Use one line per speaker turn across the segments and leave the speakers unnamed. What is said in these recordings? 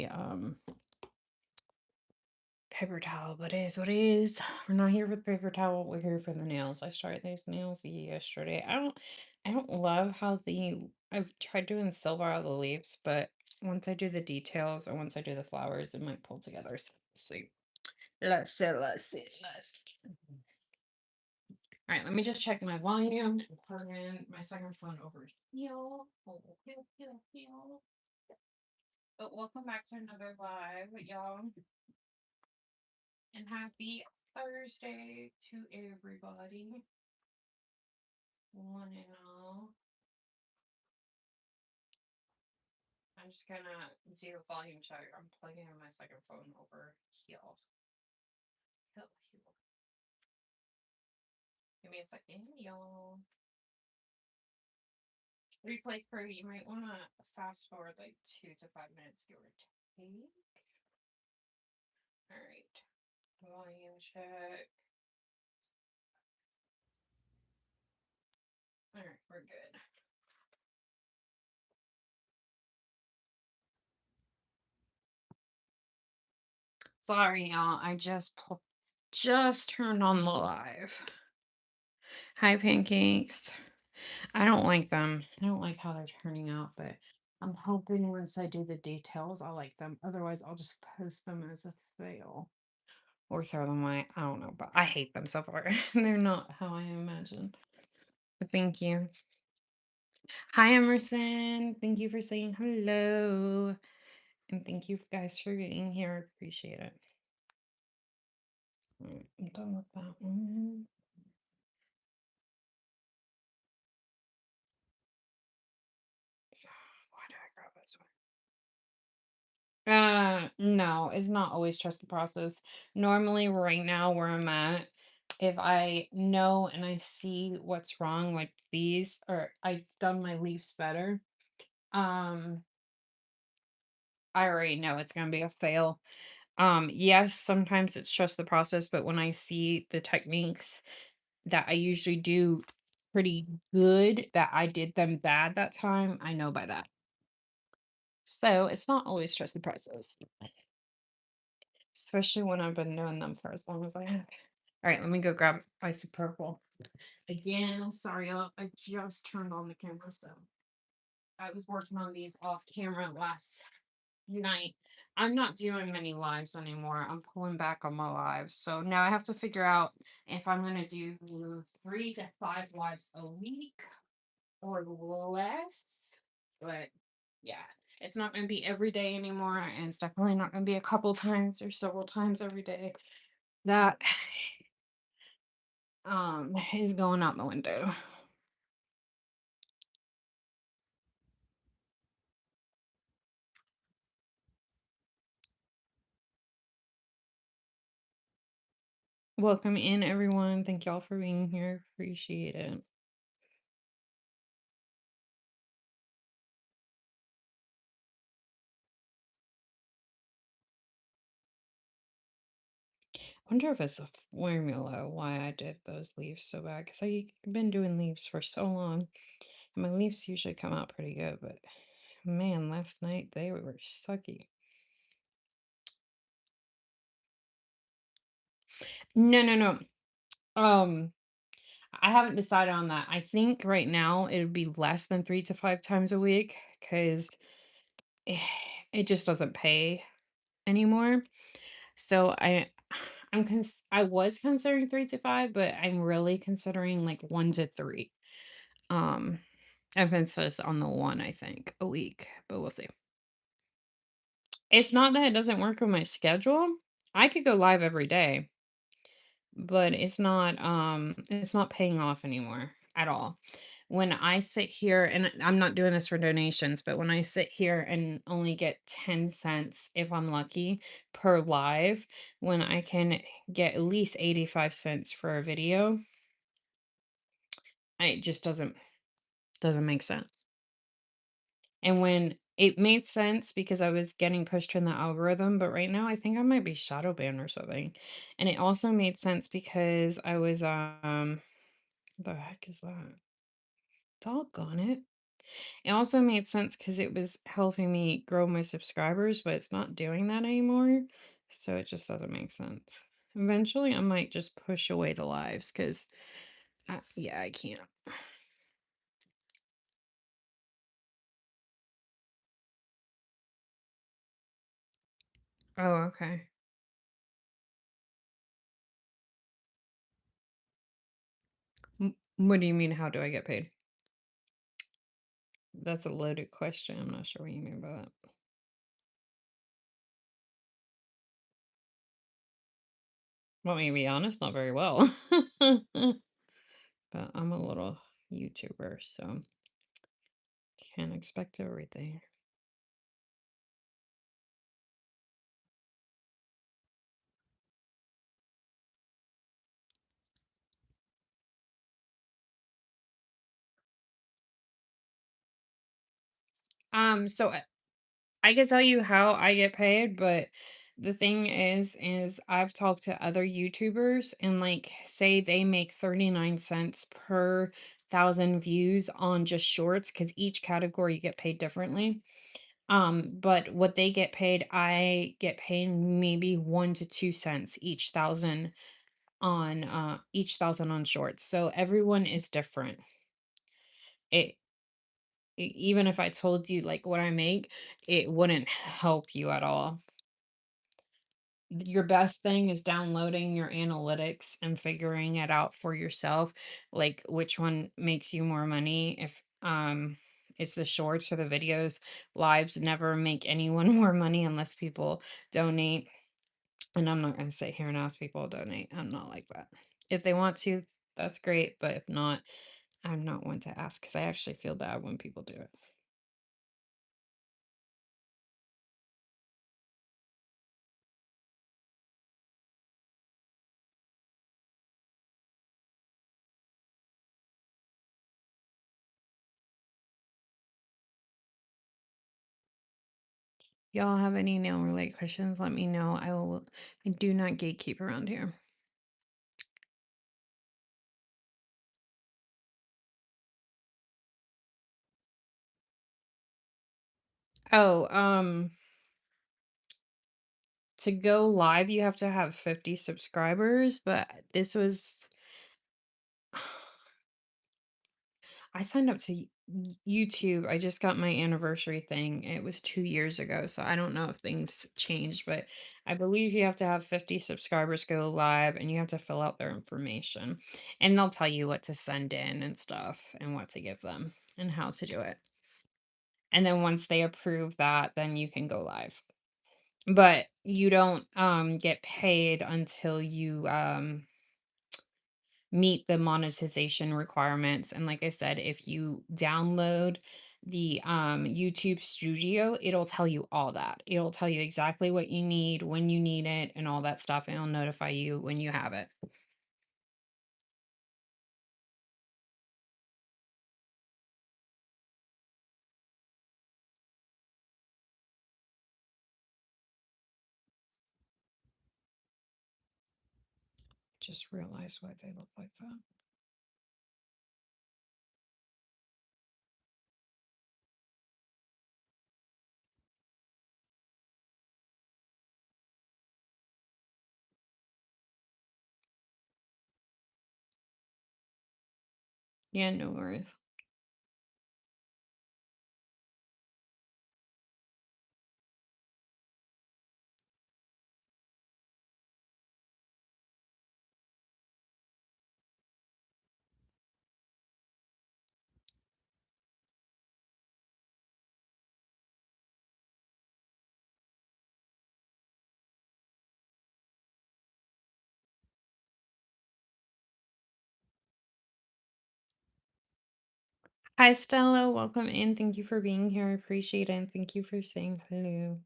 the paper towel, but it is what it is. We're not here for the paper towel, we're here for the nails. I started these nails yesterday. I don't love how I've tried doing silver out of the leaves, but once I do the details and once I do the flowers, it might pull together. So let's see. Let's see, let's see, let's All right, let me just check my volume and plug in my second phone over here. Oh, here, here, here. But welcome back to another live, y'all. And happy Thursday to everybody. One and all. I'm just gonna do a volume check. I'm plugging in my second phone over here. Here, here. Give me a second, y'all. Replay crew, you might want to fast forward like 2 to 5 minutes, give or take. All right, volume check. All right, we're good. Sorry, y'all. I just turned on the live. Hi, pancakes. I don't like them. I don't like how they're turning out, but I'm hoping once I do the details, I'll like them. Otherwise, I'll just post them as a fail or throw them away. I don't know, but I hate them so far. They're not how I imagined. But thank you. Hi, Emerson. Thank you for saying hello. And thank you guys for being here. Appreciate it. All right, I'm done with that one. Why did I grab this one? No, it's not always trust the process. Normally, right now where I'm at, if I know and I see what's wrong, like these, or I've done my leaves better, um, I already know it's gonna be a fail. Yes, sometimes it's trust the process, but when I see the techniques that I usually do pretty good, that I did them bad that time, I know by that. So it's not always trust the process, especially when I've been doing them for as long as I have. All right, let me go grab icy purple. Again, I'm sorry, I just turned on the camera, so I was working on these off camera last night. I'm not doing many lives anymore. I'm pulling back on my lives. So now I have to figure out if I'm going to do 3 to 5 lives a week or less. But yeah, it's not going to be every day anymore. And it's definitely not going to be a couple times or several times every day. That is going out the window. Welcome in, everyone. Thank y'all for being here. Appreciate it. Wonder if it's a formula why I did those leaves so bad. Because I've been doing leaves for so long. And my leaves usually come out pretty good. But man, last night they were sucky. No, no, no. Um, I haven't decided on that. I think right now it would be less than 3 to 5 times a week. Because it just doesn't pay anymore. So I was considering 3 to 5, but I'm really considering like 1 to 3. Um, Emphasis on the one, I think, a week, but we'll see. It's not that it doesn't work with my schedule. I could go live every day, but it's not paying off anymore at all. When I sit here, and I'm not doing this for donations, but when I sit here and only get 10 cents if I'm lucky per live, when I can get at least 85 cents for a video, it just doesn't make sense. And when it made sense because I was getting pushed in the algorithm, but right now I think I might be shadow banned or something. And it also made sense because I was the heck is that? Doggone it. It also made sense because it was helping me grow my subscribers, but it's not doing that anymore. So it just doesn't make sense. Eventually, I might just push away the lives because, yeah, I can't. Oh, okay. What do you mean? How do I get paid? That's a loaded question. I'm not sure what you mean by that. Want me to be honest? Not very well. But I'm a little YouTuber, so can't expect everything. So I can tell you how I get paid, but the thing is I've talked to other YouTubers and like say they make 39 cents per thousand views on just shorts because each category you get paid differently. But what they get paid, I get paid maybe 1 to 2 cents each thousand on shorts. So everyone is different. It even if I told you like what I make, it wouldn't help you at all. Your best thing is downloading your analytics and figuring it out for yourself, like which one makes you more money. If it's the shorts or the videos, lives never make anyone more money unless people donate. And I'm not gonna sit here and ask people to donate. I'm not like that. If they want to, that's great. But if not, I'm not one to ask because I actually feel bad when people do it. Y'all have any nail related questions? Let me know. I do not gatekeep around here. Oh, to go live, you have to have 50 subscribers, but this was I signed up to YouTube. I just got my anniversary thing. It was 2 years ago, so I don't know if things changed, but I believe you have to have 50 subscribers go live and you have to fill out their information. And they'll tell you what to send in and stuff and what to give them and how to do it. And then once they approve that, then you can go live. But you don't get paid until you meet the monetization requirements. And like I said, if you download the YouTube Studio, it'll tell you all that. It'll tell you exactly what you need, when you need it, and all that stuff. And it'll notify you when you have it. Just realize why they look like that. Yeah, no worries. Hi, Stella. Welcome in. Thank you for being here. I appreciate it. And thank you for saying hello.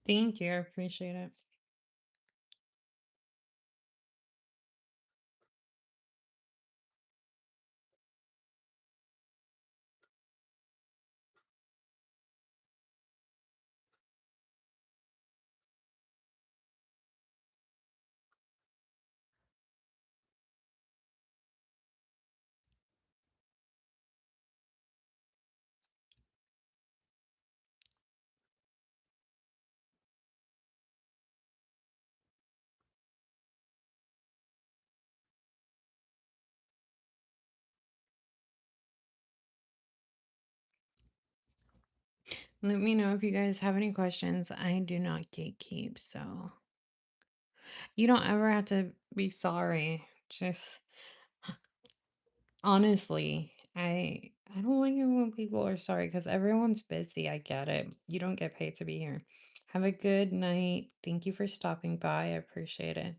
Thank you. I appreciate it. Let me know if you guys have any questions. I do not gatekeep, so you don't ever have to be sorry. Just honestly, I don't like it when people are sorry because everyone's busy. I get it. You don't get paid to be here. Have a good night. Thank you for stopping by. I appreciate it.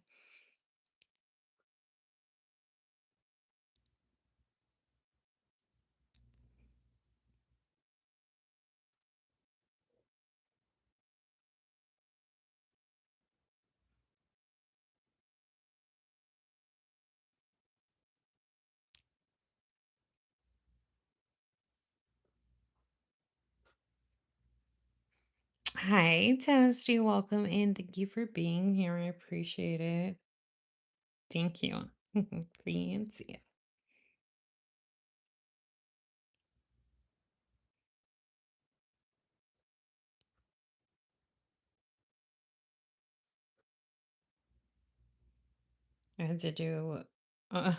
Hi, Toasty. Welcome in. Thank you for being here. I appreciate it. Thank you. Fancy. I had to do uh,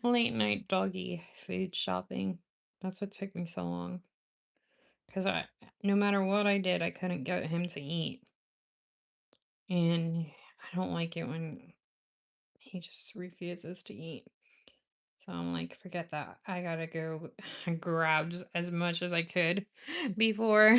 late night doggy food shopping. That's what took me so long. Because no matter what I did, I couldn't get him to eat. And I don't like it when he just refuses to eat. So I'm like, forget that. I gotta go grab as much as I could before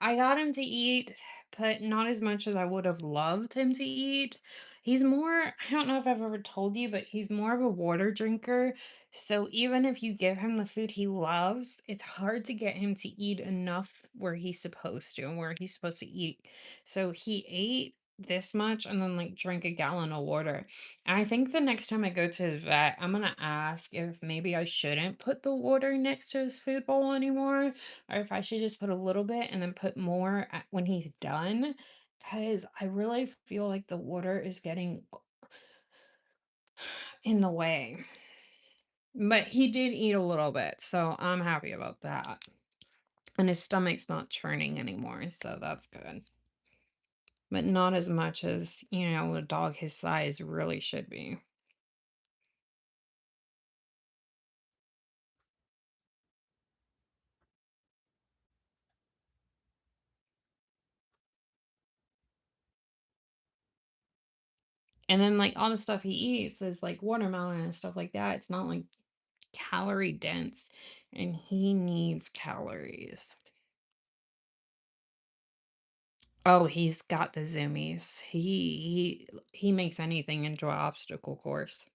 I got him to eat, but not as much as I would have loved him to eat. He's more, I don't know if I've ever told you, but he's more of a water drinker. So even if you give him the food he loves, it's hard to get him to eat enough where he's supposed to and where he's supposed to eat. So he ate this much and then like drank a gallon of water. And I think the next time I go to his vet, I'm gonna ask if maybe I shouldn't put the water next to his food bowl anymore or if I should just put a little bit and then put more when he's done, because I really feel like the water is getting in the way. But he did eat a little bit, so I'm happy about that. And his stomach's not churning anymore, so that's good. But not as much as, a dog his size really should be. And then, like, all the stuff he eats is like watermelon and stuff like that. It's not like calorie dense, and he needs calories. Oh, he's got the zoomies. He makes anything into an obstacle course.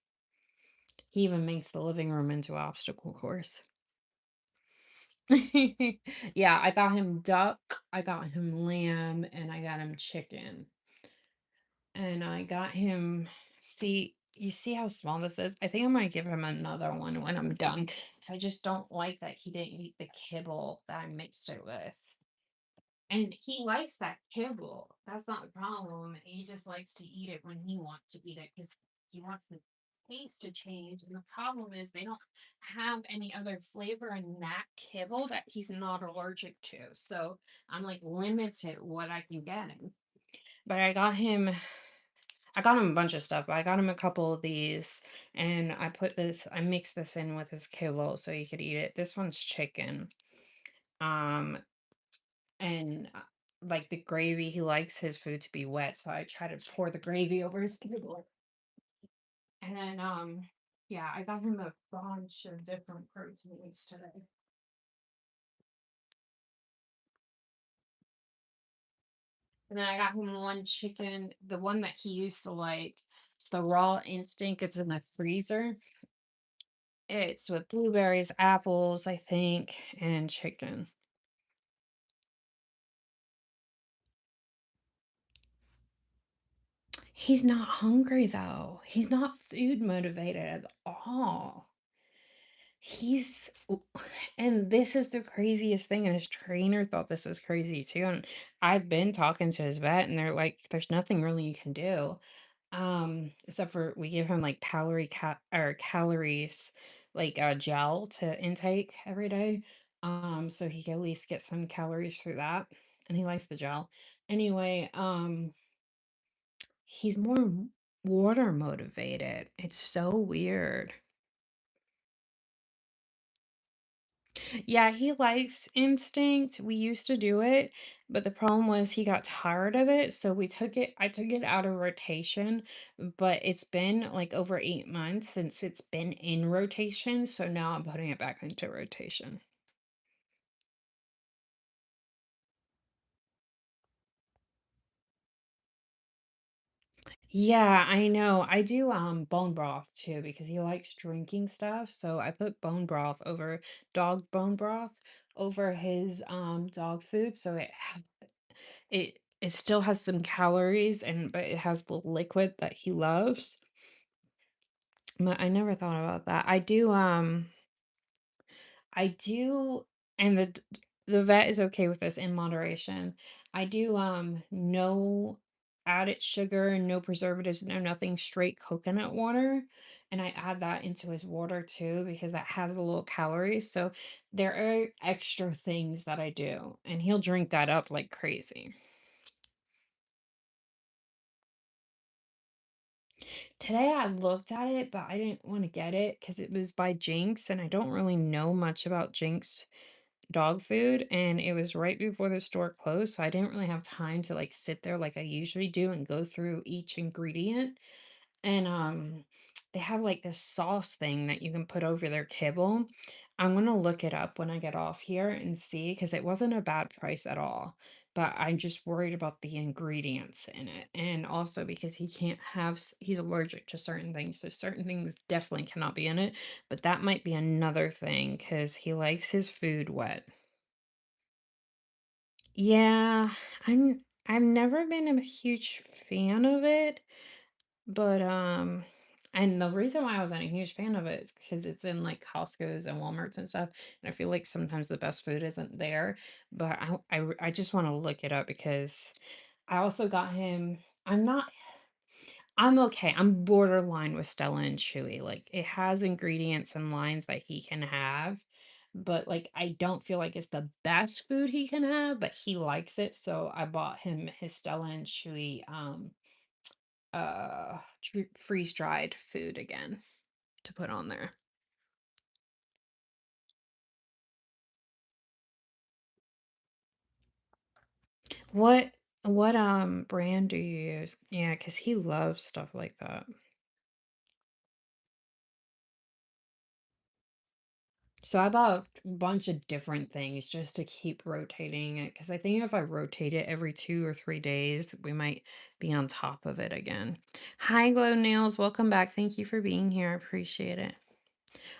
He even makes the living room into an obstacle course. Yeah, I got him duck, I got him lamb, and I got him chicken. And I got him, see, you see how small this is? I think I'm gonna give him another one when I'm done. 'Cause I just don't like that he didn't eat the kibble that I mixed it with. And he likes that kibble. That's not the problem. He just likes to eat it when he wants to eat it because he wants the taste to change. And the problem is they don't have any other flavor in that kibble that he's not allergic to. So I'm like limited what I can get him. But I got him a bunch of stuff, but I got him a couple of these and I mixed this in with his kibble so he could eat it. This one's chicken. Um, and like the gravy, he likes his food to be wet, so I try to pour the gravy over his table. And then yeah, I got him a bunch of different proteins today. And then I got him one chicken, the one that he used to like. It's the raw instinct. It's in the freezer. It's with blueberries, apples, I think, and chicken. He's not hungry though. He's not food motivated at all. He's and this is the craziest thing, and his trainer thought this was crazy too. And I've been talking to his vet, and they're like, there's nothing really you can do. Except for we give him like calories, like gel to intake every day. So he can at least get some calories through that. And he likes the gel. Anyway, he's more water motivated. It's so weird. Yeah, he likes instinct. We used to do it, but the problem was he got tired of it. So I took it out of rotation, but it's been like over 8 months since it's been in rotation. So now I'm putting it back into rotation. Yeah, I know. I do bone broth too because he likes drinking stuff. So I put bone broth over dog bone broth over his dog food so it still has some calories and but it has the liquid that he loves. But I never thought about that. I do and the vet is okay with this in moderation. I do no added sugar, no preservatives, no nothing, straight coconut water. And I add that into his water too because that has a little calories. So there are extra things that I do, and he'll drink that up like crazy. Today I looked at it, but I didn't want to get it because it was by Jinx, and I don't really know much about Jinx dog food. And it was right before the store closed, so I didn't really have time to like sit there like I usually do and go through each ingredient. And they have like this sauce thing that you can put over their kibble. I'm gonna look it up when I get off here and see because it wasn't a bad price at all. But I'm just worried about the ingredients in it. And also because he can't have, he's allergic to certain things. So certain things definitely cannot be in it. But that might be another thing because he likes his food wet. Yeah, I've never been a huge fan of it. But, and the reason why I wasn't a huge fan of it is because it's in like Costco's and Walmarts and stuff. And I feel like sometimes the best food isn't there. But I just want to look it up because I also got him. I'm not, I'm okay. I'm borderline with Stella and Chewy. Like it has ingredients and lines that he can have. But like I don't feel like it's the best food he can have, but he likes it. So I bought him his Stella and Chewy freeze dried food again to put on there. What what brand do you use? Yeah, because he loves stuff like that. So I bought a bunch of different things just to keep rotating it because I think if I rotate it every 2 or 3 days, we might be on top of it again. Hi, Glow Nails. Welcome back. Thank you for being here. I appreciate it.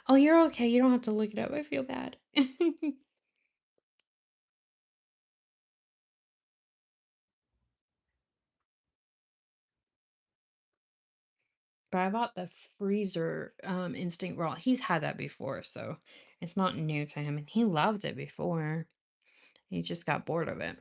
Oh, you're okay. You don't have to look it up. I feel bad. But I bought the freezer instinct roll. He's had that before, so it's not new to him. And he loved it before. He just got bored of it.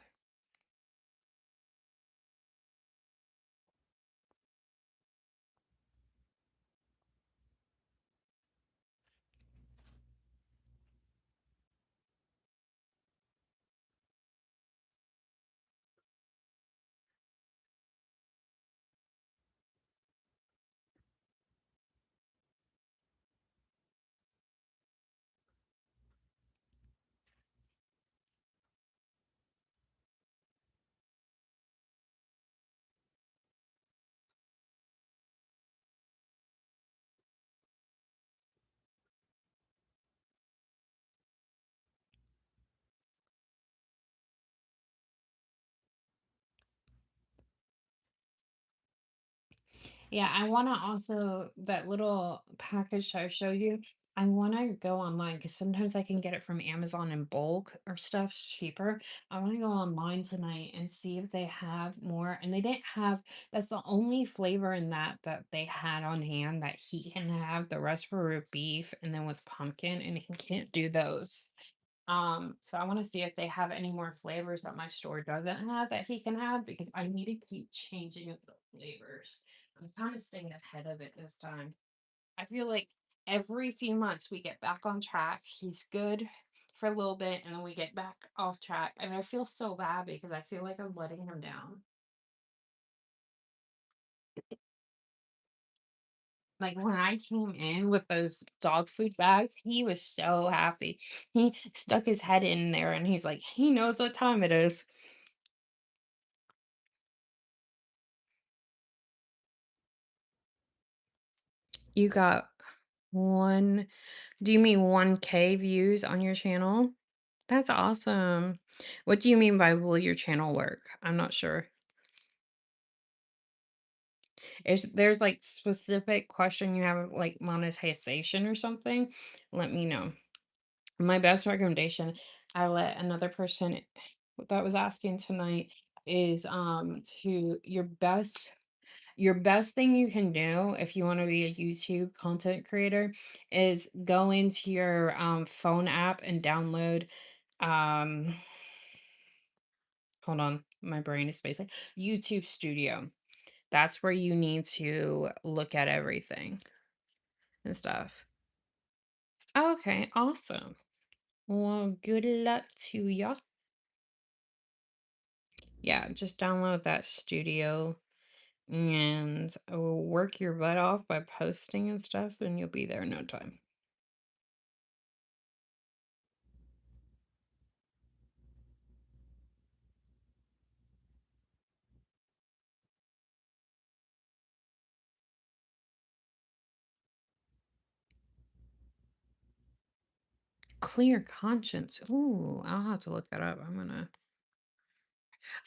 Yeah, I want to also, that little package I showed you. I wanna go online because sometimes I can get it from Amazon in bulk or stuff's cheaper. I wanna go online tonight and see if they have more, and they didn't have that's the only flavor in that they had on hand that he can have. The rest were with beef and then with pumpkin, and he can't do those. So I wanna see if they have any more flavors that my store doesn't have that he can have because I need to keep changing up the flavors. I'm kinda staying ahead of it this time. I feel like every few months we get back on track. He's good for a little bit and then we get back off track. And I feel so bad because I feel like I'm letting him down. Like when I came in with those dog food bags, he was so happy. He stuck his head in there and he's like, he knows what time it is. You got one, do you mean 1K views on your channel? That's awesome. What do you mean by will your channel work? I'm not sure. If there's like specific question you have like monetization or something, let me know. My best recommendation, I let another person that was asking tonight is to your best thing you can do if you want to be a YouTube content creator is go into your phone app and download um hold on, my brain is spacing. YouTube Studio. That's where you need to look at everything and stuff. Okay, awesome. Well, good luck to ya. Yeah, just download that studio and work your butt off by posting and stuff, and you'll be there in no time. Clear conscience. Ooh, I'll have to look that up. I'm gonna.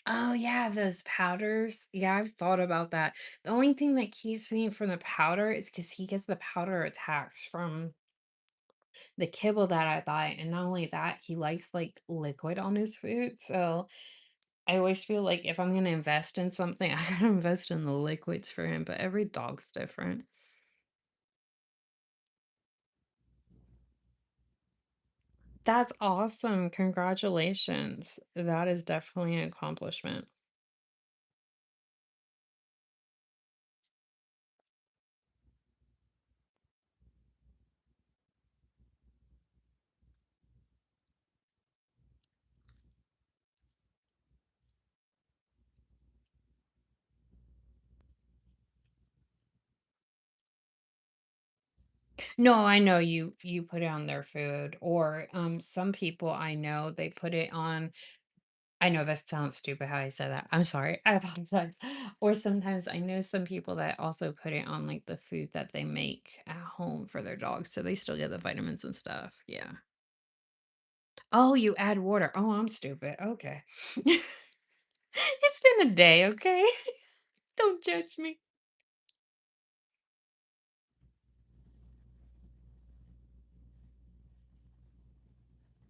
Oh, yeah, those powders. Yeah, I've thought about that. The only thing that keeps me from the powder is because he gets the powder attacks from the kibble that I buy. And not only that, he likes like liquid on his food. So I always feel like if I'm gonna invest in something, I gotta invest in the liquids for him, but every dog's different. That's awesome. Congratulations. That is definitely an accomplishment. No, I know you put it on their food or some people I know they put it on. I know that sounds stupid how I said that. I'm sorry. I apologize. Or sometimes I know some people that also put it on like the food that they make at home for their dogs so they still get the vitamins and stuff. Yeah. Oh, you add water. Oh, I'm stupid. Okay. It's been a day, okay? Don't judge me.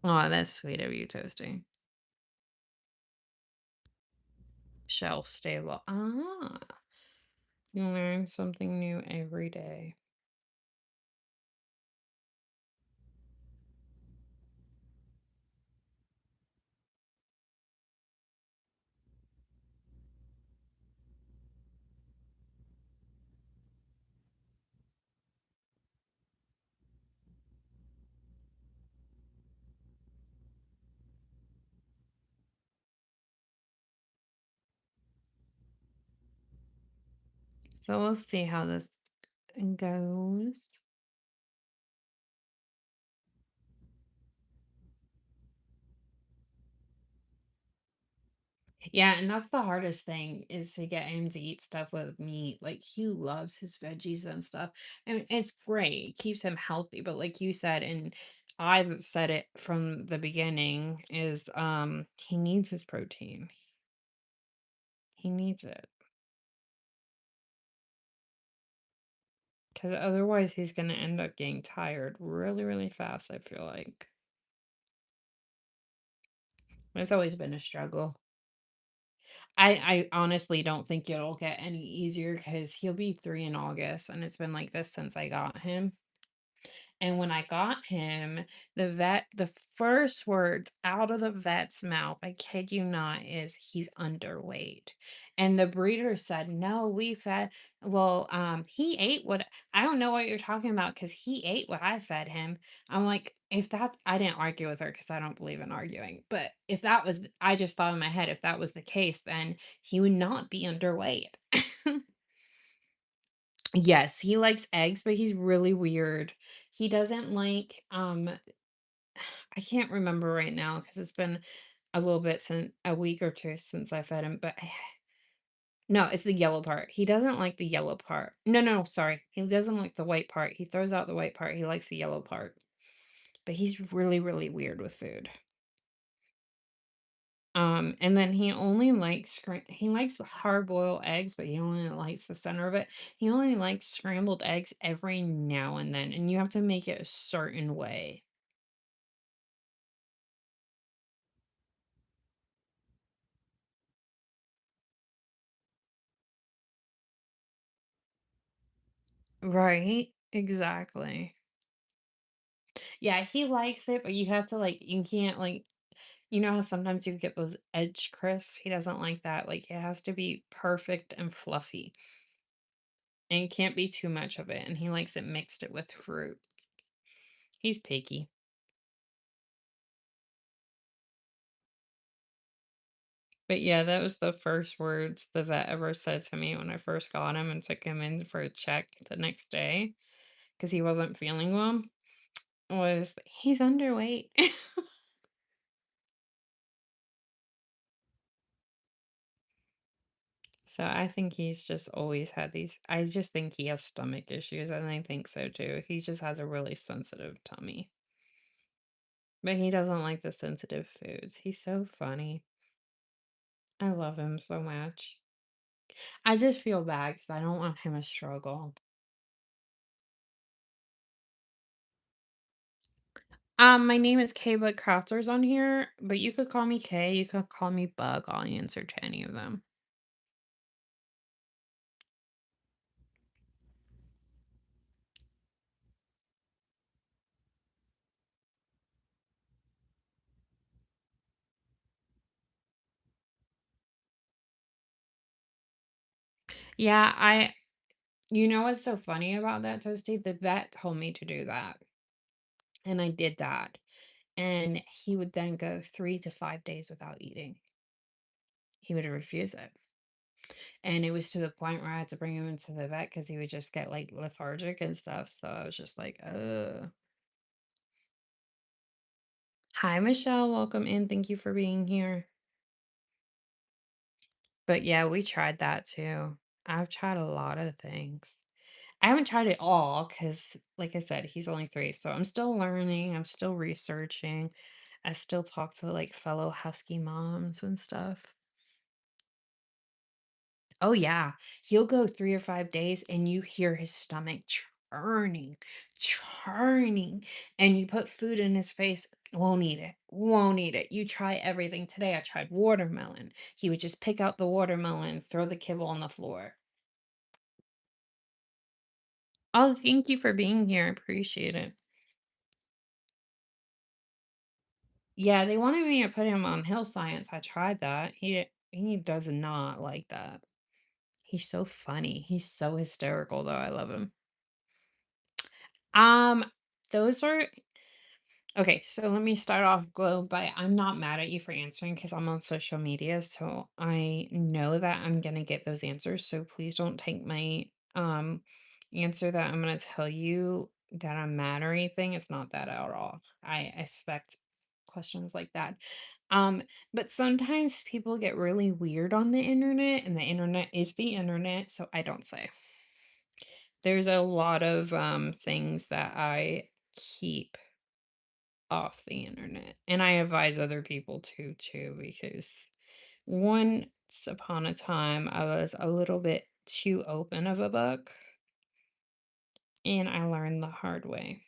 Oh, that's sweet of you, Toasty. Shelf stable. Ah, you learn something new every day. So we'll see how this goes. Yeah, and that's the hardest thing is to get him to eat stuff with meat. Like he loves his veggies and stuff. And it's great. It keeps him healthy. But like you said, and I've said it from the beginning, is he needs his protein. He needs it. Because otherwise he's gonna end up getting tired really, really fast, I feel like. It's always been a struggle. I honestly don't think it'll get any easier because he'll be 3 in August, and it's been like this since I got him. And when I got him, the first words out of the vet's mouth, I kid you not, is he's underweight. And the breeder said, no, we fed, well, he ate what, I don't know what you're talking about because he ate what I fed him. I'm like, if that's, I didn't argue with her because I don't believe in arguing. But if that was, I just thought in my head, if that was the case, then he would not be underweight. Yes, he likes eggs, but he's really weird. He doesn't like, I can't remember right now because it's been a little bit since a week or 2 since I fed him, but no, it's the yellow part. He doesn't like the yellow part. No, no, sorry. He doesn't like the white part. He throws out the white part. He likes the yellow part. But he's really, really weird with food. And then he only likes he likes hard-boiled eggs, but he only likes the center of it. He only likes scrambled eggs every now and then, and you have to make it a certain way. Right? Exactly. Yeah, he likes it, but you have to like you can't like you know how sometimes you get those edge crisps? He doesn't like that. Like it has to be perfect and fluffy. And it can't be too much of it. And he likes it mixed it with fruit. He's picky. But yeah, that was the first words the vet ever said to me when I first got him and took him in for a check the next day because he wasn't feeling well was he's underweight. So I think he's just always had these. I just think he has stomach issues, and I think so too. He just has a really sensitive tummy. But he doesn't like the sensitive foods. He's so funny. I love him so much. I just feel bad because I don't want him to struggle. My name is Kbugcrafter's on here, but you could call me K, you could call me Bug. I'll answer to any of them. Yeah, you know what's so funny about that, Toasty? The vet told me to do that, and I did that. And he would then go 3 to 5 days without eating. He would refuse it. And it was to the point where I had to bring him into the vet because he would just get like lethargic and stuff. So I was just like, Hi, Michelle. Welcome in. Thank you for being here. But yeah, we tried that too. I've tried a lot of things. I haven't tried it all because, like I said, he's only 3. So I'm still learning. I'm still researching. I still talk to like fellow husky moms and stuff. Oh, yeah. He'll go 3 or 5 days and you hear his stomach churning, churning, and you put food in his face, won't eat it, won't eat it. You try everything. Today I tried watermelon. He would just pick out the watermelon, throw the kibble on the floor. Oh, thank you for being here. I appreciate it. Yeah, they wanted me to put him on hill science. I tried that. He does not like that. He's so funny. He's so hysterical though. I love him. Um, those are okay, so let me start off, Glow, by I'm not mad at you for answering because I'm on social media, so I know that I'm gonna get those answers. So please don't take my answer that I'm gonna tell you that I'm mad or anything. It's not that at all. I expect questions like that. Um, but sometimes people get really weird on the internet, and the internet is the internet, so I don't say. There's a lot of things that I keep off the internet. And I advise other people to too, because once upon a time I was a little bit too open of a book. and I learned the hard way.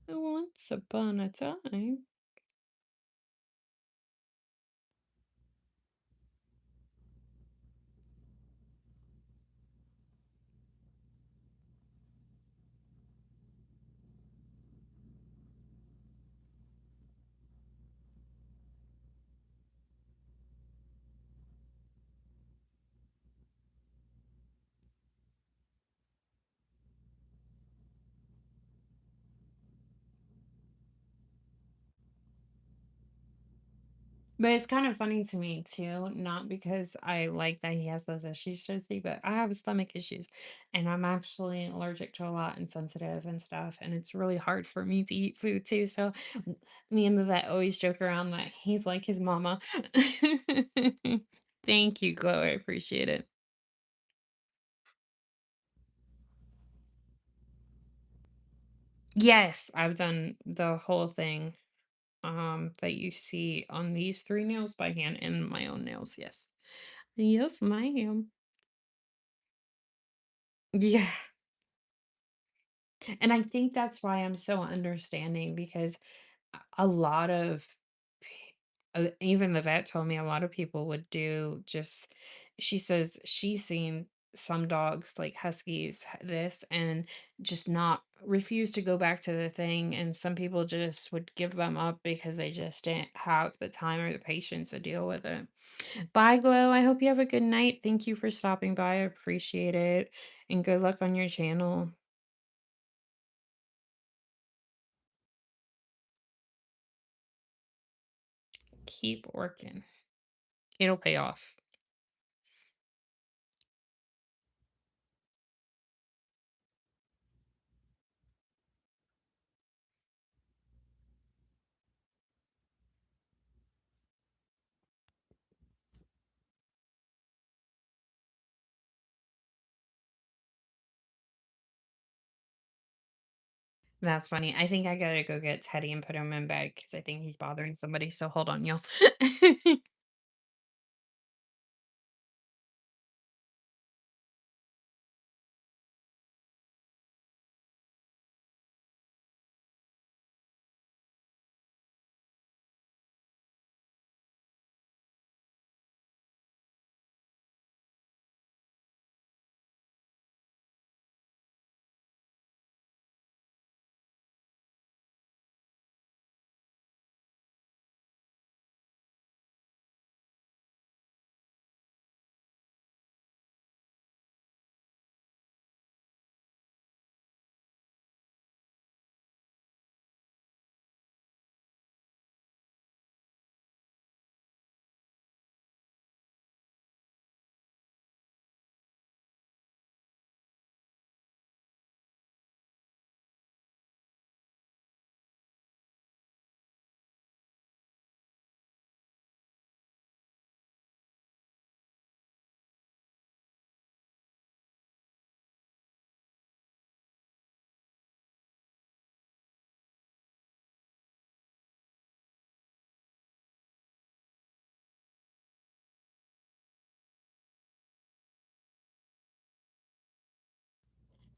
Once upon a time. But it's kind of funny to me too, not because I like that he has those issues, so to speak, but I have stomach issues and I'm actually allergic to a lot and sensitive and stuff. And it's really hard for me to eat food too. So me and the vet always joke around that he's like his mama. Thank you, Chloe. I appreciate it. Yes, I've done the whole thing that you see on these three nails by hand and my own nails. Yes. Yes, ma'am. Yeah. And I think that's why I'm so understanding because a lot of even the vet told me a lot of people would do just she says she's seen some dogs like huskies this and just not refuse to go back to the thing, and some people just would give them up because they just didn't have the time or the patience to deal with it. Bye, Glow. I hope you have a good night. Thank you for stopping by. I appreciate it, and good luck on your channel. Keep working. It'll pay off. That's funny. I think I gotta go get Teddy and put him in bed because I think he's bothering somebody. So hold on, y'all.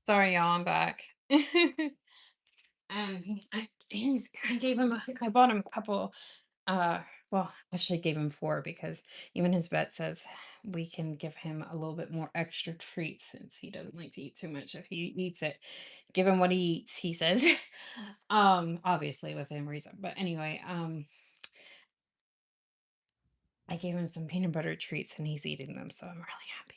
Sorry, y'all. I'm back. I gave him. I bought him a couple. Well, actually, gave him four because even his vet says we can give him a little bit more extra treats since he doesn't like to eat too much. If he eats it, give him what he eats. He says. Obviously within reason. But anyway, I gave him some peanut butter treats and he's eating them, so I'm really happy.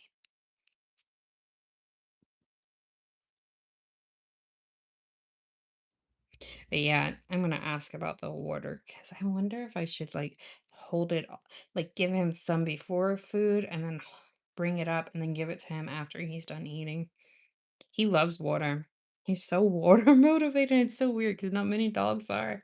But yeah, I'm gonna ask about the water because I wonder if I should like hold it, like give him some before food and then bring it up and then give it to him after he's done eating. He loves water. He's so water motivated. It's so weird because not many dogs are.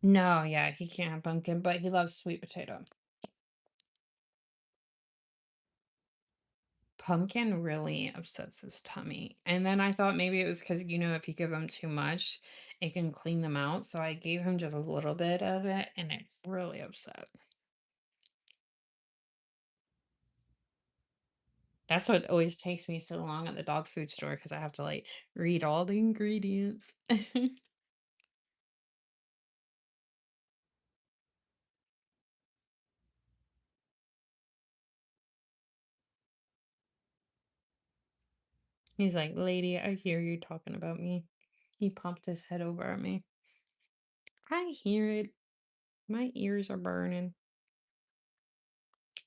No, yeah, he can't have pumpkin, but he loves sweet potato. Pumpkin really upsets his tummy. And then I thought maybe it was because, if you give him too much, it can clean them out. So I gave him just a little bit of it and it really upset. That's what always takes me so long at the dog food store because I have to like read all the ingredients. He's like, "Lady, I hear you talking about me." He popped his head over at me. I hear it. My ears are burning.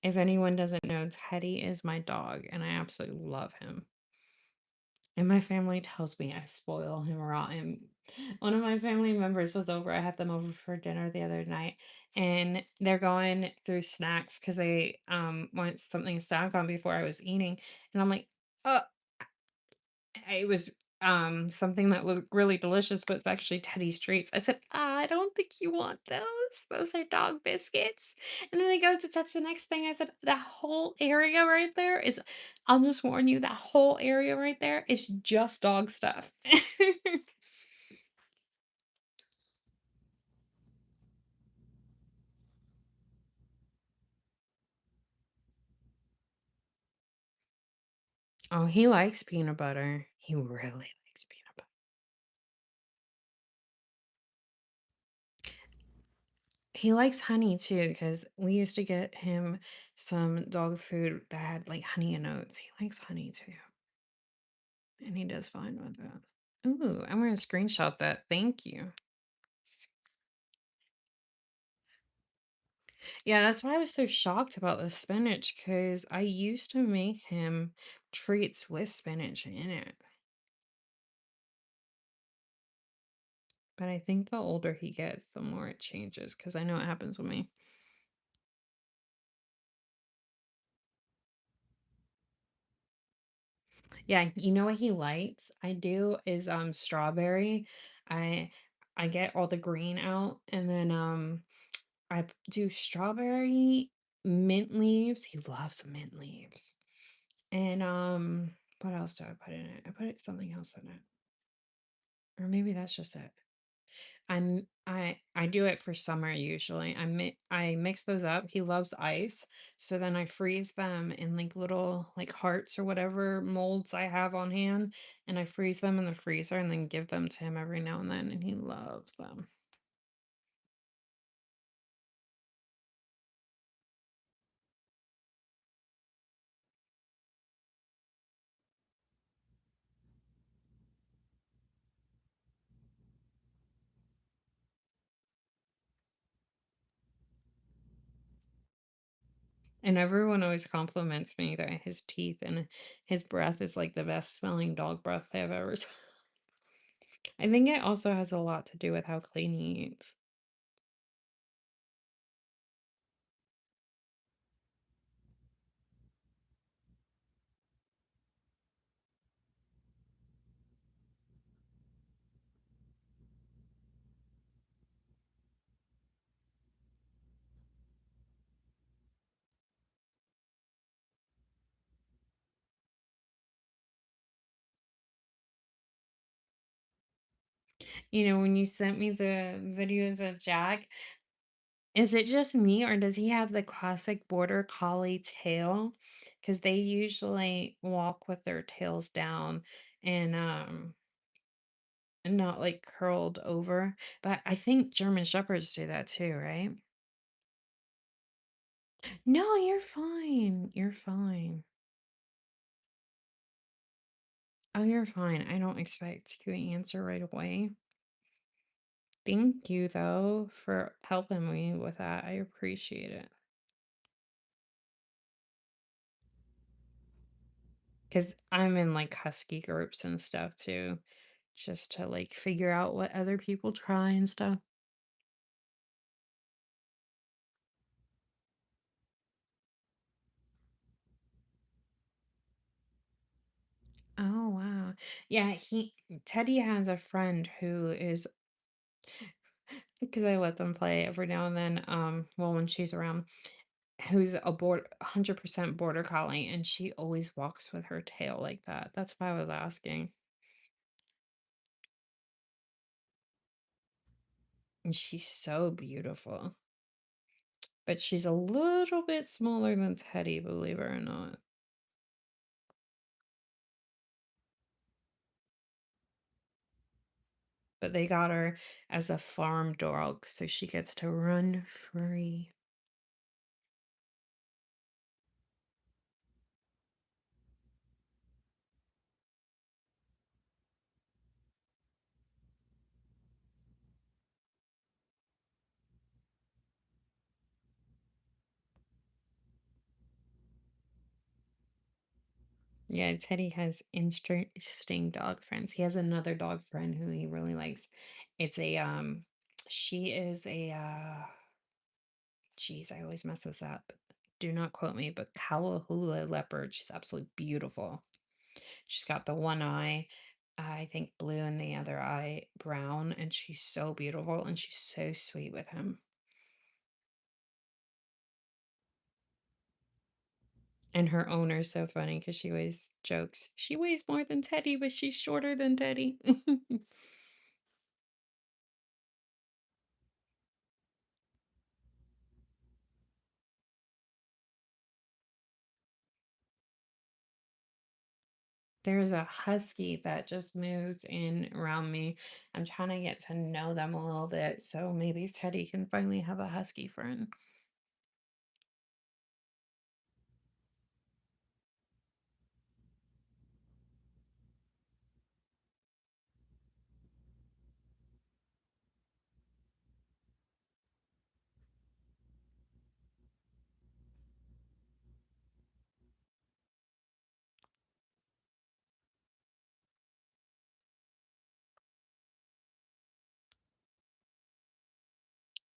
If anyone doesn't know, Teddy is my dog, and I absolutely love him. And my family tells me I spoil him rotten. One of my family members was over. I had them over for dinner the other night, and they're going through snacks because they want something to snack on before I was eating. And I'm like, "Uh, it was something that looked really delicious, but it's actually Teddy's treats." I said, I don't think you want those. Those are dog biscuits. And then they go to touch the next thing. I said, that whole area right there is, I'll just warn you, that whole area right there is just dog stuff. Oh, he likes peanut butter. He really likes peanut butter. He likes honey too, because we used to get him some dog food that had like honey and oats. He likes honey too. And he does fine with that. Ooh, I'm gonna screenshot that. Thank you. Yeah, that's why I was so shocked about the spinach, because I used to make him treats with spinach in it. But I think the older he gets, the more it changes, because I know it happens with me. Yeah, you know what he likes? I do is strawberry. I I get all the green out and then do strawberry mint leaves. He loves mint leaves. And what else do I put in it? I put something else in it. Or maybe that's just it. I do it for summer usually. I mix those up. He loves ice. So then I freeze them in like little like hearts or whatever molds I have on hand and I freeze them in the freezer and then give them to him every now and then and he loves them. And everyone always compliments me that his teeth and his breath is like the best smelling dog breath I've ever I think it also has a lot to do with how clean he eats. When you sent me the videos of Jack, is it just me or does he have the classic border collie tail? Because they usually walk with their tails down and and not like curled over. But I think German shepherds do that too, right? No, you're fine. You're fine. Oh, you're fine. I don't expect you to answer right away. Thank you though for helping me with that. I appreciate it. Because I'm in like husky groups and stuff too, just to like figure out what other people try and stuff. Oh wow. Yeah, Teddy has a friend who is because I let them play every now and then, well, when she's around, who's a 100% border collie, and she always walks with her tail like that. That's why I was asking. And she's so beautiful. But she's a little bit smaller than Teddy, believe it or not. But they got her as a farm dog, so she gets to run free. Yeah, Teddy has interesting dog friends. He has another dog friend who he really likes. It's a she is a geez, I always mess this up. Do not quote me, but Callahoola leopard. She's absolutely beautiful. She's got the one eye, I think blue, and the other eye brown, and she's so beautiful and she's so sweet with him. And her owner's so funny because she always jokes, she weighs more than Teddy, but she's shorter than Teddy. There's a husky that just moved in around me. I'm trying to get to know them a little bit, so maybe Teddy can finally have a husky friend.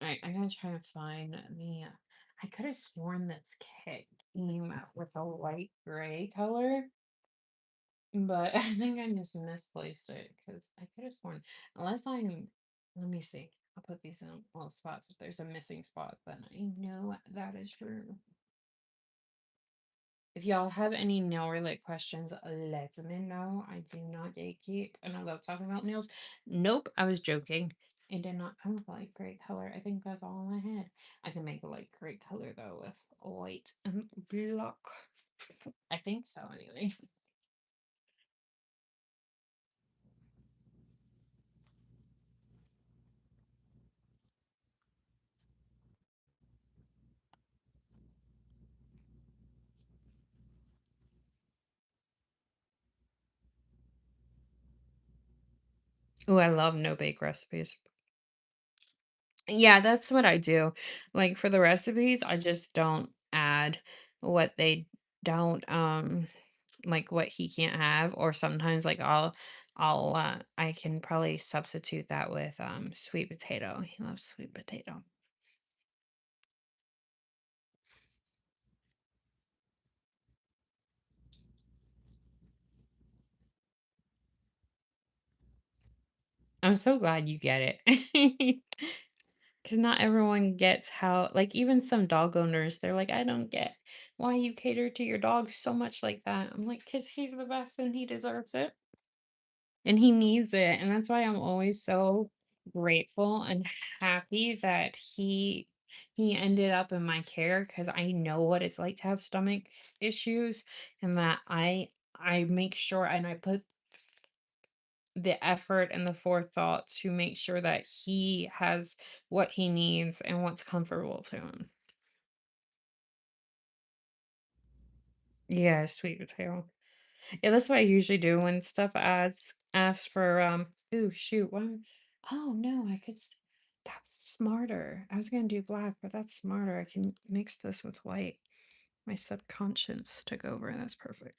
I gotta try to find the. I could have sworn this kit came with a light gray color, but I think I just misplaced it because I could have sworn, unless I'm. Let me see. I'll put these in little spots. If there's a missing spot, then I know that is true. If y'all have any nail related questions, let me know. I do not gatekeep, and I love talking about nails. Nope, I was joking. It did not come with light gray color. I think that's all I had. I can make a light gray color though with white and black. I think so anyway. Oh, I love no bake recipes. Yeah, that's what I do. Like for the recipes, I just don't add what they don't like what he can't have, or sometimes like I can probably substitute that with sweet potato. He loves sweet potato. I'm so glad you get it. Because not everyone gets how, like, even some dog owners, they're like, I don't get why you cater to your dog so much like that. I'm like, because he's the best and he deserves it. And he needs it, and that's why I'm always so grateful and happy that he ended up in my care, because I know what it's like to have stomach issues, and that I make sure and I put the effort and the forethought to make sure that he has what he needs and what's comfortable to him. Yeah, sweet potato. Yeah, that's what I usually do when stuff asks for ooh shoot, one. Oh no, that's smarter. I was gonna do black, but that's smarter. I can mix this with white. My subconscious took over, and that's perfect.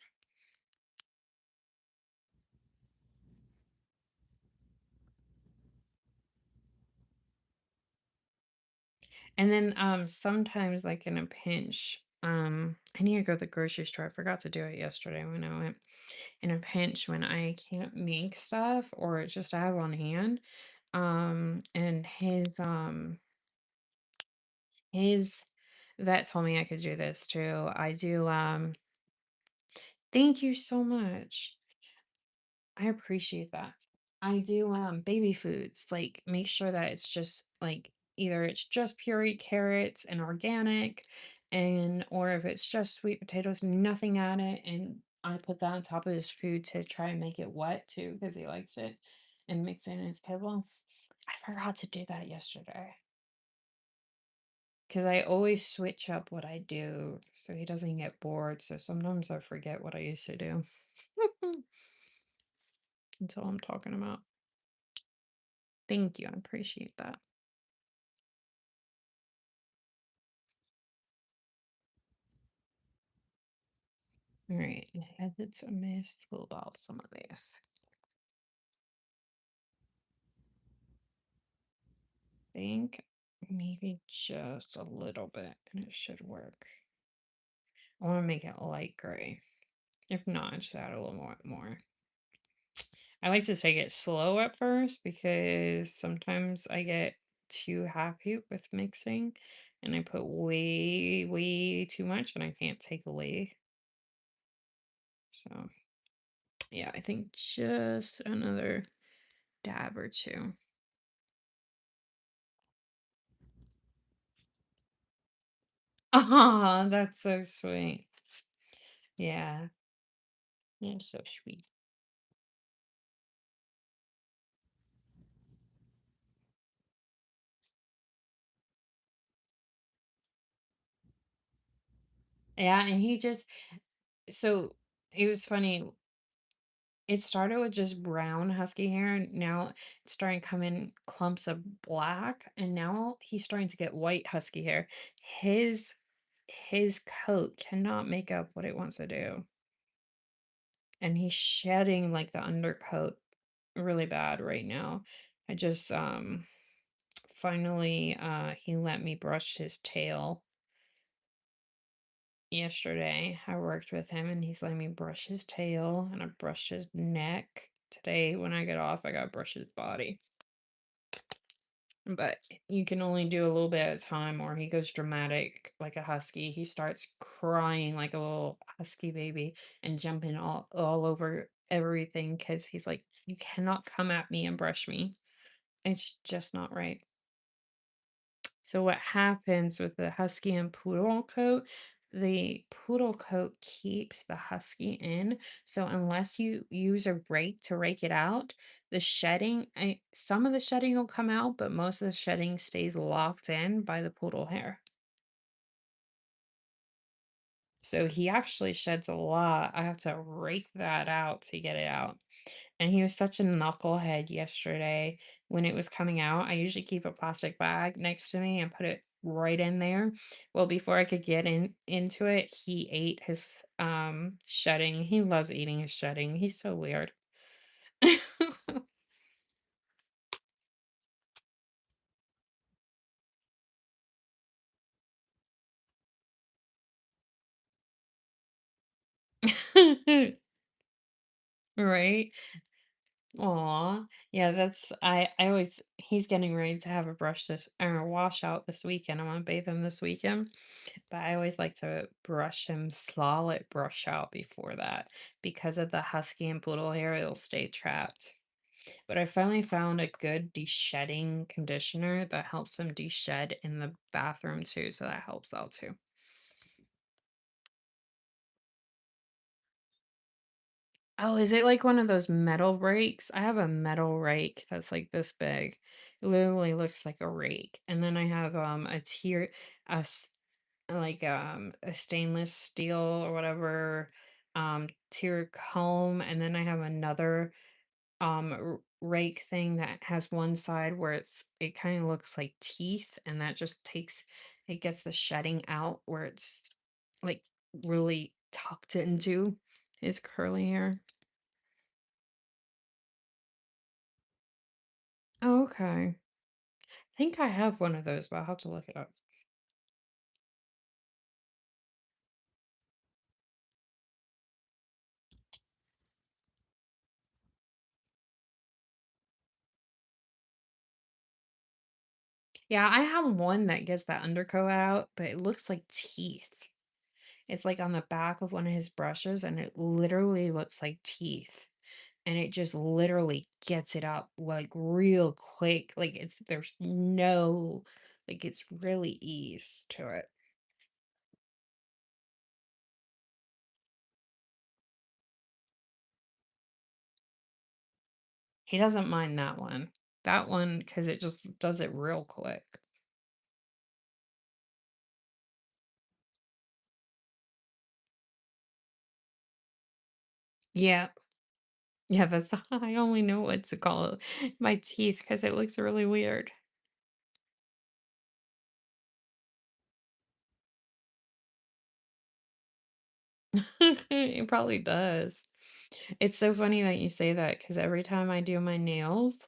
And then sometimes like in a pinch, I need to go to the grocery store. I forgot to do it yesterday when I went. In a pinch when I can't make stuff or it's just I have on hand, And his vet told me I could do this too. I do, thank you so much. I appreciate that. I do baby foods, like make sure that it's just like either it's just pureed carrots and organic and or if it's just sweet potatoes, nothing at it, and I put that on top of his food to try and make it wet too because he likes it and mix it in his kibble. I forgot to do that yesterday because I always switch up what I do so he doesn't get bored. So sometimes I forget what I used to do. Until I'm talking about. Thank you. I appreciate that. All right. Edits a missed. What about some of this? Think maybe just a little bit and it should work. I want to make it light gray. If not, just add a little more. I like to take it slow at first because sometimes I get too happy with mixing and I put way too much and I can't take away. So yeah, I think just another dab or two. Oh, that's so sweet. Yeah, you're so sweet. Yeah, and he just so it was funny. It started with just brown husky hair, and now it's starting to come in clumps of black, and now he's starting to get white husky hair. His his coat cannot make up what it wants to do, and he's shedding like the undercoat really bad right now. I just finally he let me brush his tail yesterday. I worked with him and he's letting me brush his tail and I brushed his neck. Today, when I get off, I gotta brush his body. But you can only do a little bit at a time, or he goes dramatic like a husky. He starts crying like a little husky baby and jumping all over everything because he's like, you cannot come at me and brush me. It's just not right. So what happens with the husky and poodle coat, the poodle coat keeps the husky in. So unless you use a rake to rake it out, the shedding, some of the shedding will come out, but most of the shedding stays locked in by the poodle hair. So he actually sheds a lot. I have to rake that out to get it out. And he was such a knucklehead yesterday when it was coming out. I usually keep a plastic bag next to me and put it right in there. Well, before I could get into it, he ate his shedding. He loves eating his shedding. He's so weird. Right? Aw. Yeah, that's I always he's getting ready to have a brush this or a wash out this weekend. I want to bathe him this weekend. But I always like to brush him solid brush out before that. Because of the husky and poodle hair, it'll stay trapped. But I finally found a good de-shedding conditioner that helps him de-shed in the bathroom too, so that helps out too. Oh, is it like one of those metal rakes? I have a metal rake that's like this big. It literally looks like a rake. And then I have a tier a s- like a stainless steel or whatever tier comb, and then I have another rake thing that has one side where it kind of looks like teeth, and that just takes it gets the shedding out where it's like really tucked into his curly hair. Oh, okay. I think I have one of those, but I'll have to look it up. Yeah, I have one that gets that undercoat out, but it looks like teeth. It's like on the back of one of his brushes, and it literally looks like teeth. And it just literally gets it up like real quick. Like there's no, like it's really ease to it. He doesn't mind that one. That one, because it just does it real quick. Yeah. Yeah, that's I only know what to call my teeth because it looks really weird. It probably does. It's so funny that you say that because every time I do my nails,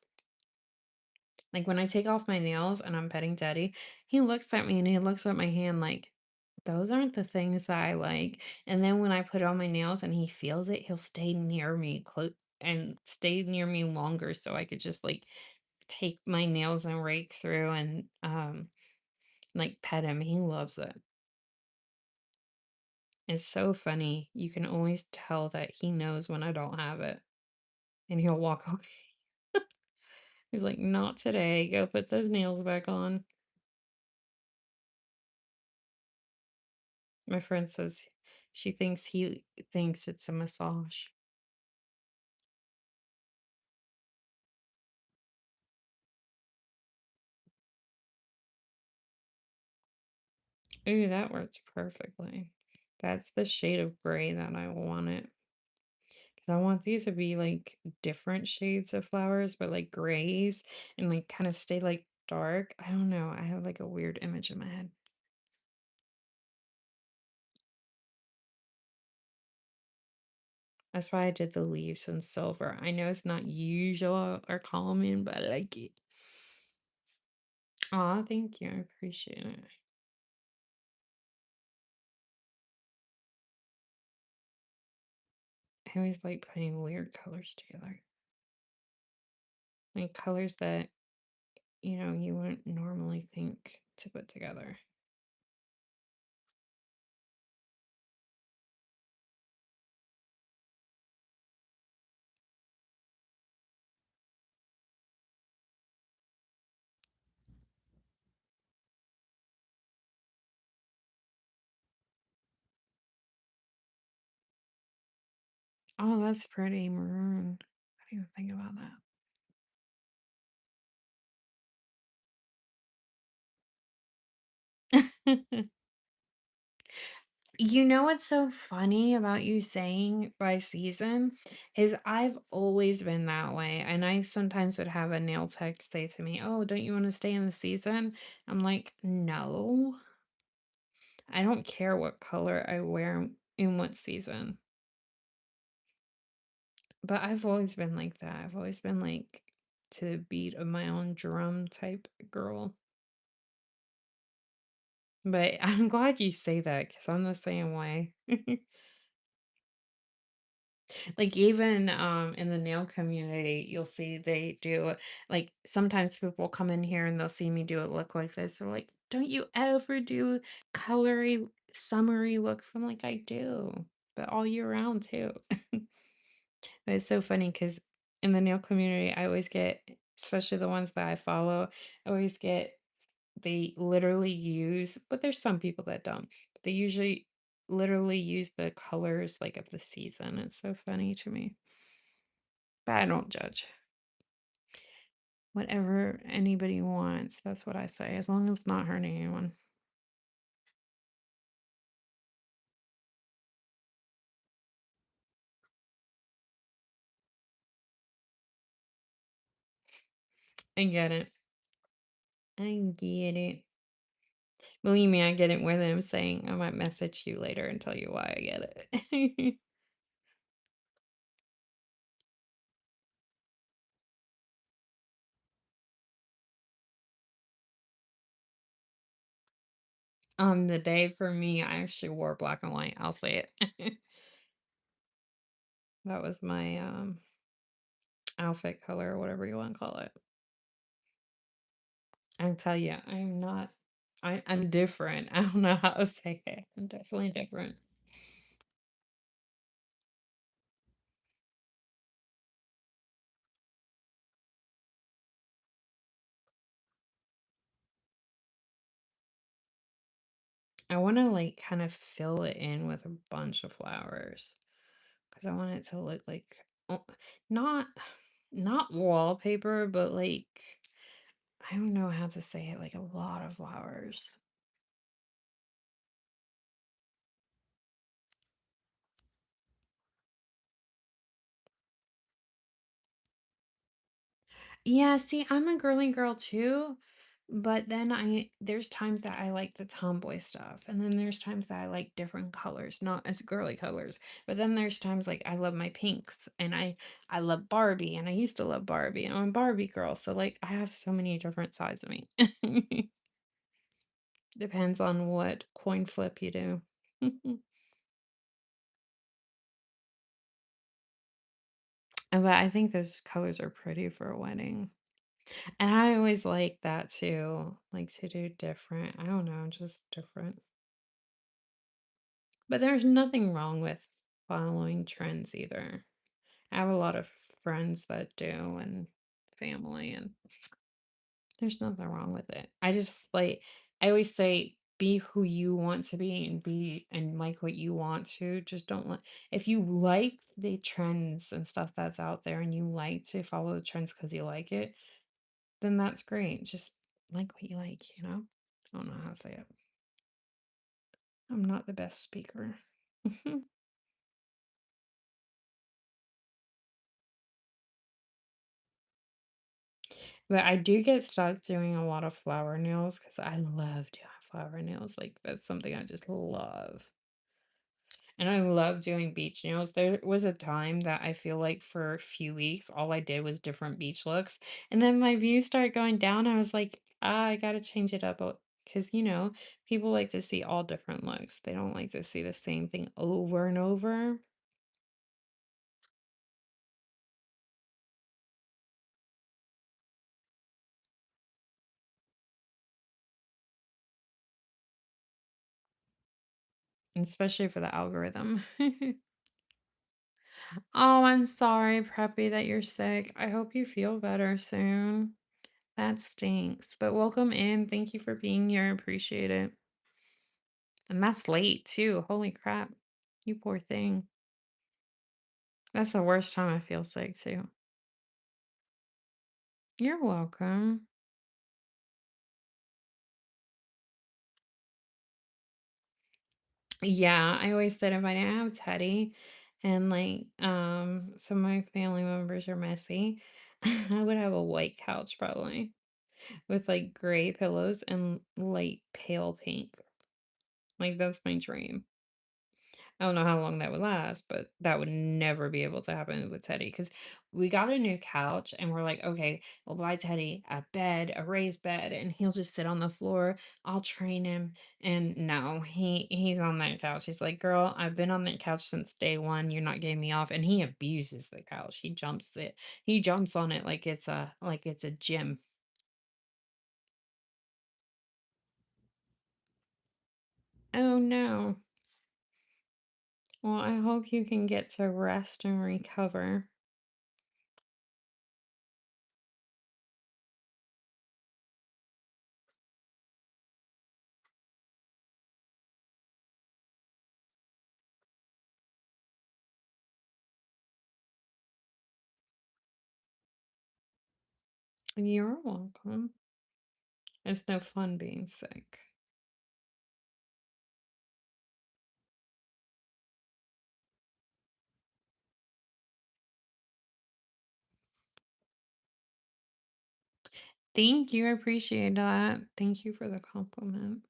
like when I take off my nails and I'm petting Teddy, he looks at me and he looks at my hand like, those aren't the things that I like. And then when I put on my nails and he feels it, he'll stay near me and stay near me longer so I could just like take my nails and rake through and like pet him. He loves it. It's so funny. You can always tell that he knows when I don't have it and he'll walk away. He's like, not today. Go put those nails back on. My friend says she thinks he thinks it's a massage. Ooh, that works perfectly. That's the shade of gray that I want it. 'Cause I want these to be like different shades of flowers, but like grays and like kind of stay like dark. I don't know. I have like a weird image in my head. That's why I did the leaves in silver. I know it's not usual or common, but I like it. Aw, thank you. I appreciate it. I always like putting weird colors together. Like colors that, you wouldn't normally think to put together. Oh, that's pretty maroon. I didn't even think about that. You know what's so funny about you saying by season is I've always been that way. And I sometimes would have a nail tech say to me, "Oh, don't you want to stay in the season?" I'm like, "No, I don't care what color I wear in what season." But I've always been like that. I've always been like to the beat of my own drum type girl. But I'm glad you say that because I'm the same way. Like even in the nail community, you'll see they do like sometimes people come in here and they'll see me do it look like this. They're like, "Don't you ever do colory summery looks?" I'm like, "I do, but all year round too." But it's so funny because in the nail community, I always get, especially the ones that I follow, I always get they literally use, but there's some people that don't. But they usually literally use the colors like of the season. It's so funny to me. But I don't judge. Whatever anybody wants, that's what I say, as long as it's not hurting anyone. I get it. I get it. Believe me, I get it more than I'm saying. I might message you later and tell you why I get it. The day for me, I actually wore black and white. I'll say it. That was my outfit color or whatever you want to call it. I tell you, I'm not I'm different. I don't know how to say it. I'm definitely different. I want to like kind of fill it in with a bunch of flowers because I want it to look like not not wallpaper, but like I don't know how to say it, like a lot of flowers. Yeah, see, I'm a girly girl too, but then there's times that I like the tomboy stuff, and then there's times that I like different colors, not as girly colors. But then there's times like I love my pinks, and I love Barbie, and I used to love Barbie, and I'm a Barbie girl, so like I have so many different sides of me. Depends on what coin flip you do. But I think those colors are pretty for a wedding. And I always like that too, like to do different. I don't know, just different. But there's nothing wrong with following trends either. I have a lot of friends that do and family, and there's nothing wrong with it. I just like, I always say, be who you want to be and be and like what you want to. Just don't let, if you like the trends and stuff that's out there and you like to follow the trends because you like it, then that's great. Just like what you like, you know? I don't know how to say it. I'm not the best speaker. But I do get stuck doing a lot of flower nails because I love doing flower nails. Like, that's something I just love. And I love doing beach nails. There was a time that I feel like for a few weeks, all I did was different beach looks. And then my views started going down. I was like, I got to change it up. Because, people like to see all different looks. They don't like to see the same thing over and over. Especially for the algorithm. Oh, I'm sorry, Preppy, that you're sick. I hope you feel better soon. That stinks. But welcome in. Thank you for being here. I appreciate it. And that's late too. Holy crap. You poor thing. That's the worst time I feel sick too. You're welcome. Yeah, I always said if I didn't have Teddy and like some of my family members are messy, I would have a white couch probably with like gray pillows and light pale pink. Like that's my dream. I don't know how long that would last, but that would never be able to happen with Teddy because we got a new couch and we're like, okay, we'll buy Teddy a bed, a raised bed, and he'll just sit on the floor. I'll train him. And no, he's on that couch. He's like, girl, I've been on that couch since day one. You're not getting me off. And he abuses the couch. He jumps on it like it's a gym. Oh no. Well, I hope you can get to rest and recover. You're welcome. It's no fun being sick. Thank you. I appreciate that. Thank you for the compliment.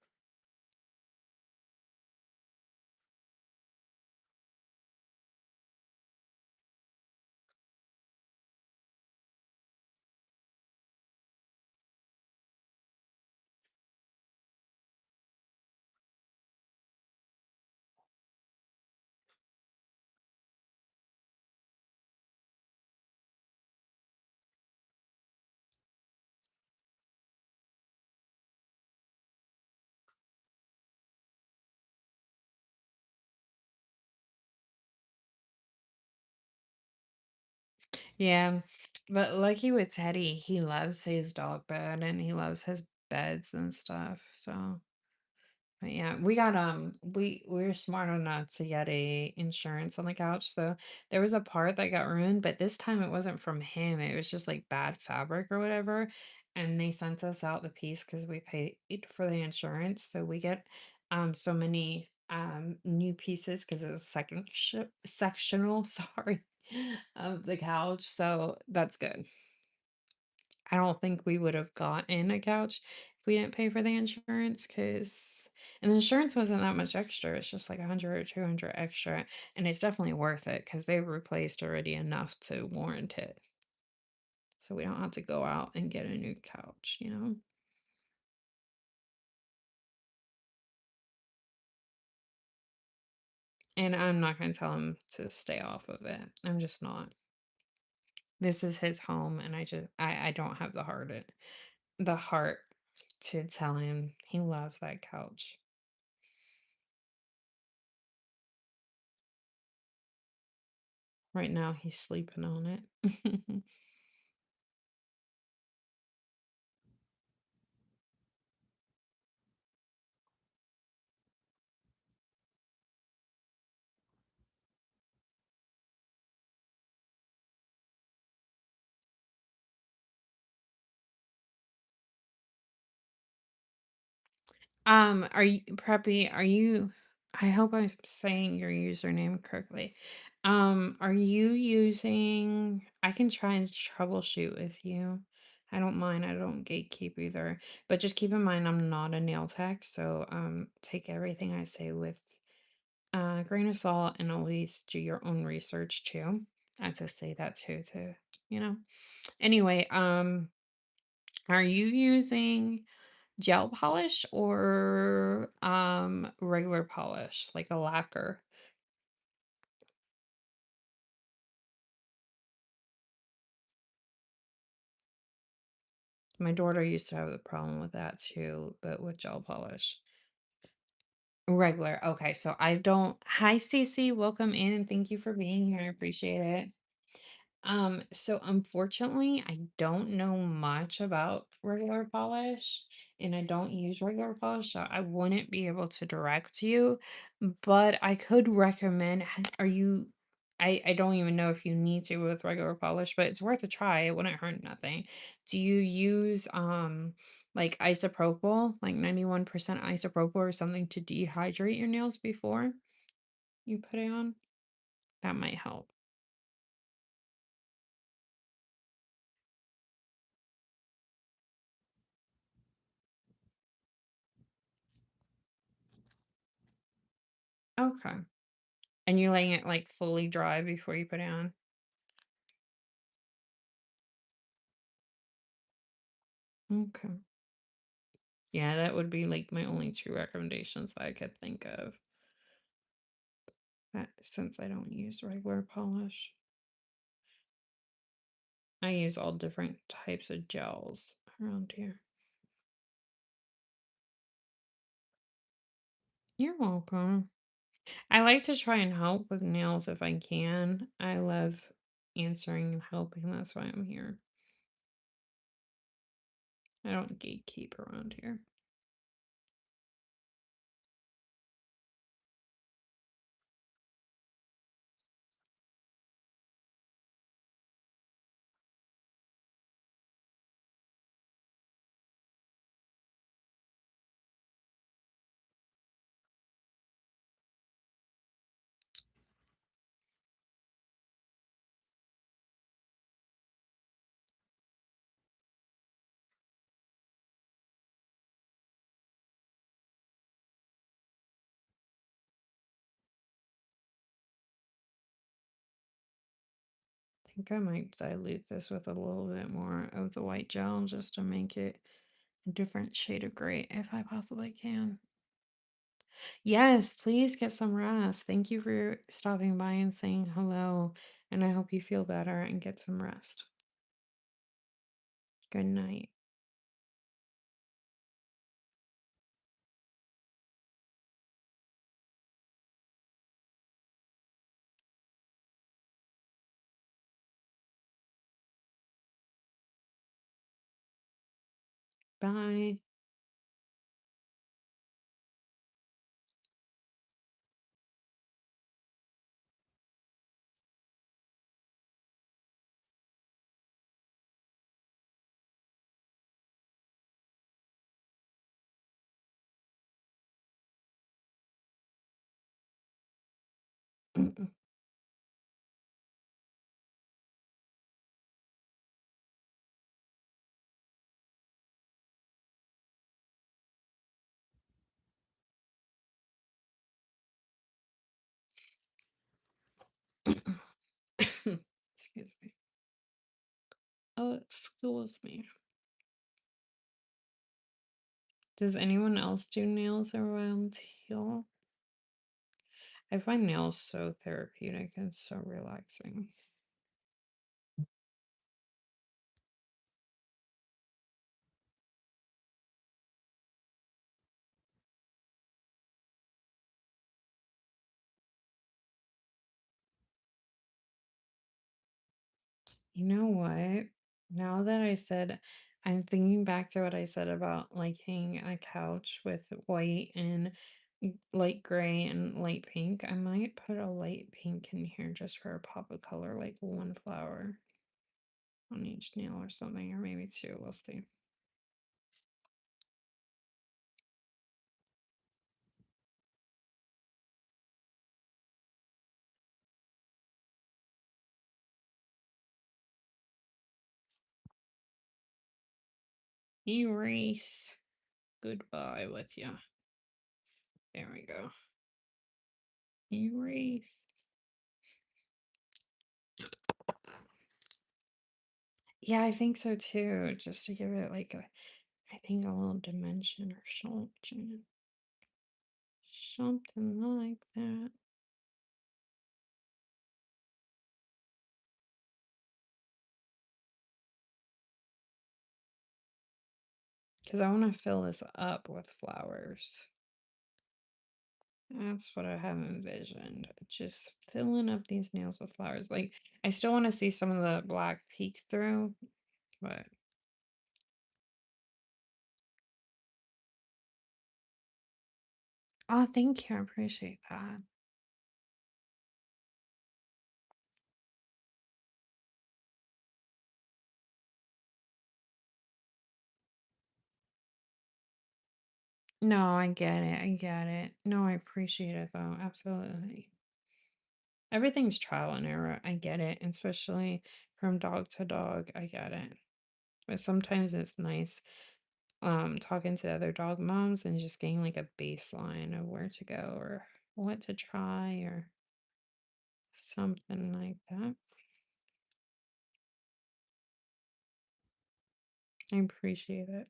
Yeah, but lucky with Teddy, he loves his dog bed and he loves his beds and stuff. So, but yeah, we were smart enough to get a insurance on the couch. So there was a part that got ruined, but this time it wasn't from him. It was just like bad fabric or whatever. And they sent us out the piece because we paid for the insurance. So we get so many new pieces because it's sectional, sorry, of the couch. So that's good. I don't think we would have gotten a couch if we didn't pay for the insurance because and the insurance wasn't that much extra. It's just like 100 or 200 extra. And it's definitely worth it because they've replaced already enough to warrant it. So we don't have to go out and get a new couch, you know? And I'm not going to tell him to stay off of it. I'm just not. This is his home and I don't have the heart to tell him he loves that couch. Right now he's sleeping on it. Are you Preppy, I hope I'm saying your username correctly. Are you using I can try and troubleshoot with you. I don't mind, I don't gatekeep either. But just keep in mind I'm not a nail tech, so take everything I say with a grain of salt and always do your own research too. I have to say that too to, you know. Anyway, are you using gel polish or regular polish like a lacquer? My daughter used to have the problem with that too, but with gel polish. Regular. Okay, so I don't Hi Cece, welcome in and thank you for being here. I appreciate it. So unfortunately, I don't know much about regular polish and I don't use regular polish, so I wouldn't be able to direct you, but I could recommend are you I don't even know if you need to with regular polish, but it's worth a try. It wouldn't hurt nothing. Do you use like isopropyl, like 91% isopropyl or something to dehydrate your nails before you put it on? That might help. Okay. And you're letting it, like, fully dry before you put it on? Okay. Yeah, that would be, like, my only 2 recommendations that I could think of, since I don't use regular polish. I use all different types of gels around here. You're welcome. I like to try and help with nails if I can. I love answering and helping, that's why I'm here. I don't gatekeep around here. I think I might dilute this with a little bit more of the white gel just to make it a different shade of gray if I possibly can. Yes, please get some rest. Thank you for stopping by and saying hello. And I hope you feel better and get some rest. Good night. Bye. Excuse me. Oh, excuse me. Does anyone else do nails around here? I find nails so therapeutic and so relaxing. You know what? Now that I'm thinking back to what I said about liking a couch with white and light gray and light pink. I might put a light pink in here just for a pop of color, like one flower on each nail or something, or maybe two. We'll see. Erase. Goodbye with you. There we go. Erase. Yeah, I think so too. Just to give it like I think a little dimension or something. Something like that. Because I want to fill this up with flowers. That's what I have envisioned. Just filling up these nails with flowers. Like, I still want to see some of the black peek through, but oh, thank you. I appreciate that. No, I get it. I get it. No, I appreciate it though. Absolutely. Everything's trial and error. I get it. Especially from dog to dog. I get it. But sometimes it's nice talking to other dog moms and just getting like a baseline of where to go or what to try or something like that. I appreciate it.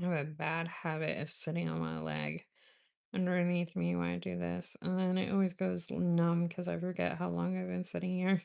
I have a bad habit of sitting on my leg underneath me when I do this, and then it always goes numb because I forget how long I've been sitting here.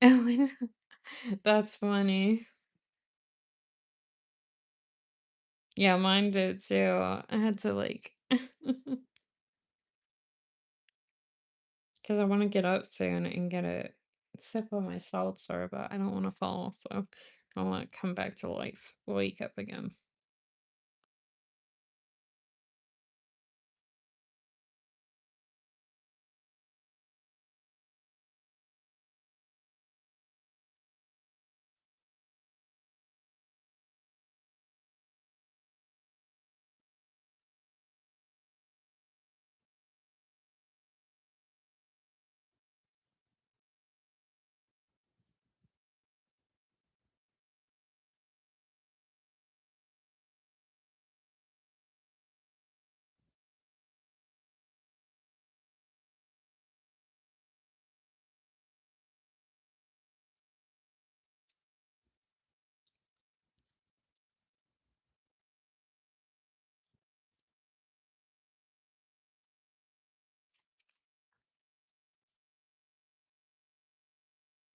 Oh, that's funny. Yeah, mine did too. I had to like, because I want to get up soon and get a sip of my seltzer, but I don't want to fall, so I want to come back to life, wake up again.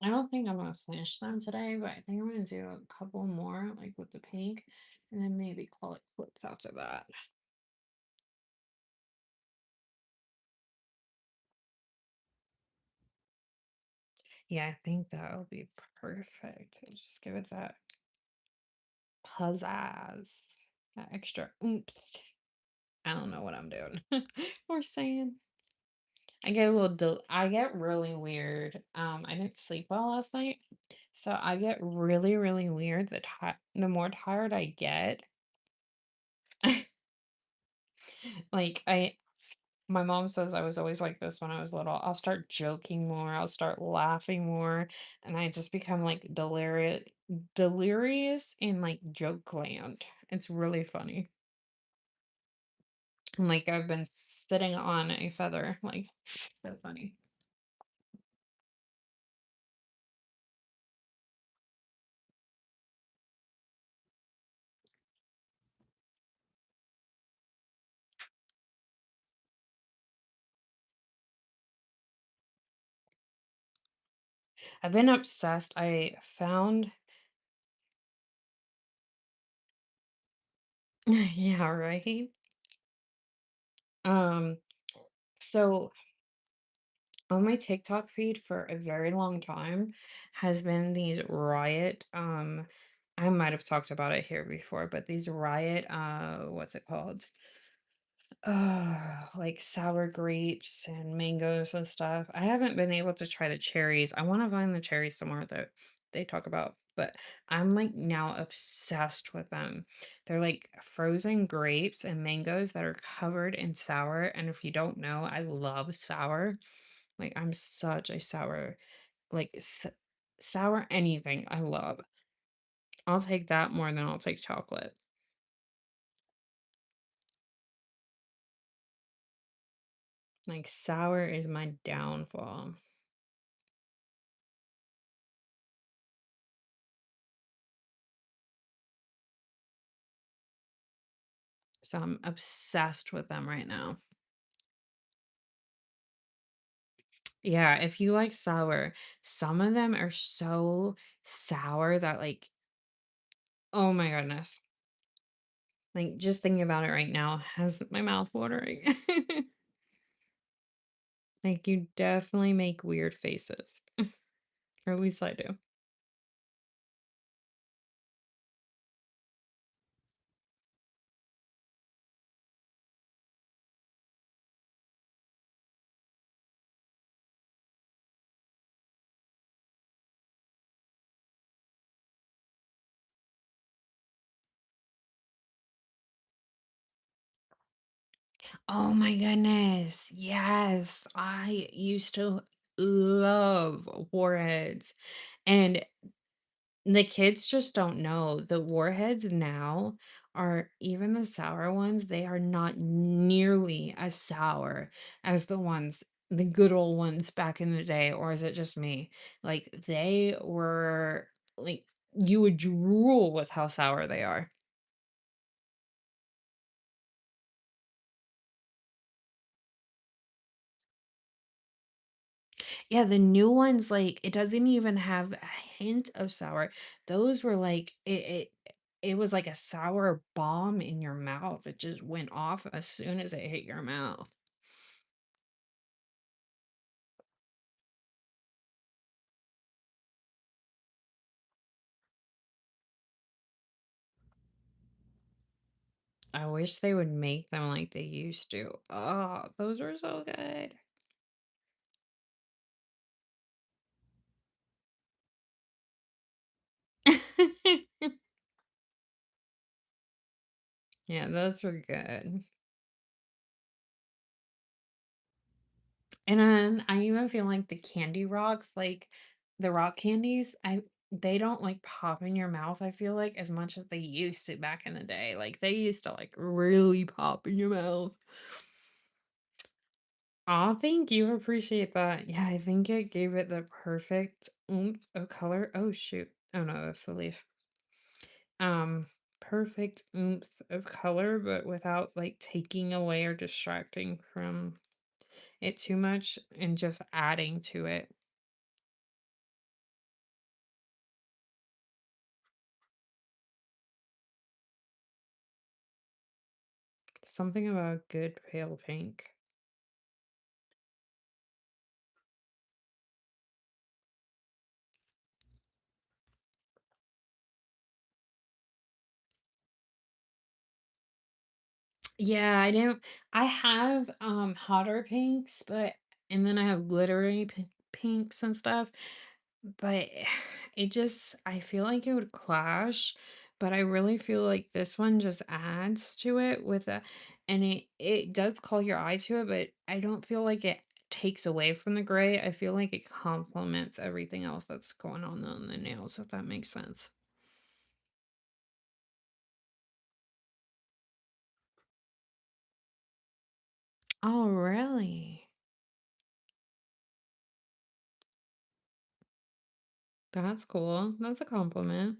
I don't think I'm gonna finish them today, but I think I'm gonna do a couple more, like with the pink, and then maybe call it quits after that. Yeah, I think that'll be perfect. Just give it that pizzazz, that extra oomph. I don't know what I'm doing or saying. I get really weird. I didn't sleep well last night. So I get really, really weird the more tired I get. Like my mom says I was always like this when I was little. I'll start joking more, I'll start laughing more, and I just become like delirious in like joke land. It's really funny. Like I've been sitting on a feather. Like so funny. I've been obsessed. I found yeah, right. Um, so on my TikTok feed for a very long time has been these riot, I might have talked about it here before, but these riot, what's it called? Like sour grapes and mangoes and stuff. I haven't been able to try the cherries. I want to find the cherries somewhere that they talk about, but I'm like now obsessed with them. They're like frozen grapes and mangoes that are covered in sour. And if you don't know, I love sour. Like I'm such a like sour anything I love. I'll take that more than I'll take chocolate. Like sour is my downfall. So I'm obsessed with them right now. Yeah, if you like sour, some of them are so sour that like, oh my goodness. Like just thinking about it right now has my mouth watering. Like you definitely make weird faces. Or at least I do. Oh my goodness. Yes. I used to love warheads. And the kids just don't know. The warheads now are even the sour ones, they are not nearly as sour as the good old ones back in the day, or is it just me? Like they were like you would drool with how sour they are. Yeah, the new ones, like it doesn't even have a hint of sour. Those were like it was like a sour bomb in your mouth. It just went off as soon as it hit your mouth. I wish they would make them like they used to. Oh, those were so good. Yeah, those were good. And then I even feel like the candy rocks, like the rock candies, they don't like pop in your mouth, I feel like, as much as they used to back in the day. Like they used to like really pop in your mouth. Oh, thank you. Appreciate that. Yeah, I think it gave it the perfect oomph of color. Oh shoot. Oh no, that's the leaf. Um, perfect oomph of color, but without like taking away or distracting from it too much and just adding to it. Something about good pale pink. Yeah, I have hotter pinks, but and then I have glittery pinks and stuff, but it just I feel like it would clash, but I really feel like this one just adds to it with a and it does call your eye to it, but I don't feel like it takes away from the gray. I feel like it complements everything else that's going on the nails, if that makes sense. Oh, really? That's cool. That's a compliment.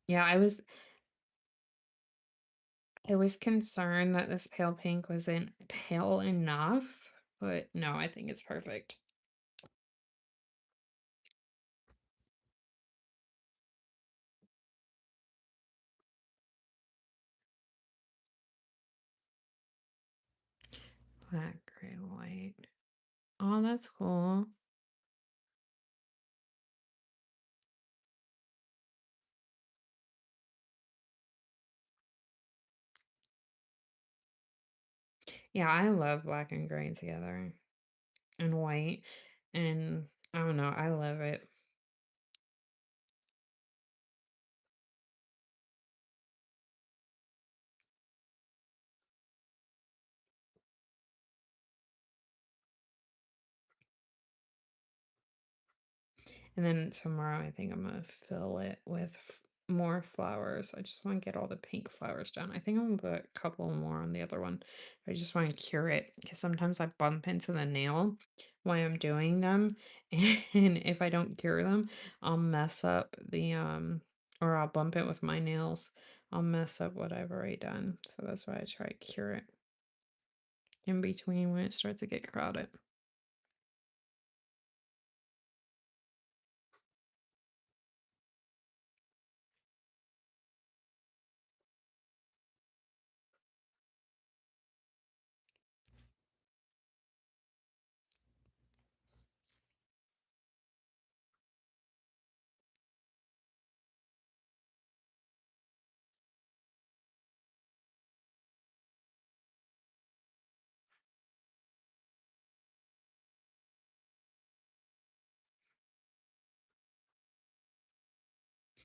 Yeah, I was concerned that this pale pink wasn't pale enough, but no, I think it's perfect. Black, gray, white. Oh, that's cool. Yeah, I love black and gray together and white. And I don't know, I love it. And then tomorrow, I think I'm gonna fill it with more flowers. I just want to get all the pink flowers done. I think I'm gonna put a couple more on the other one. I just want to cure it because sometimes I bump into the nail while I'm doing them, and if I don't cure them, I'll mess up or I'll bump it with my nails. I'll mess up what I've already done. So that's why I try to cure it in between when it starts to get crowded.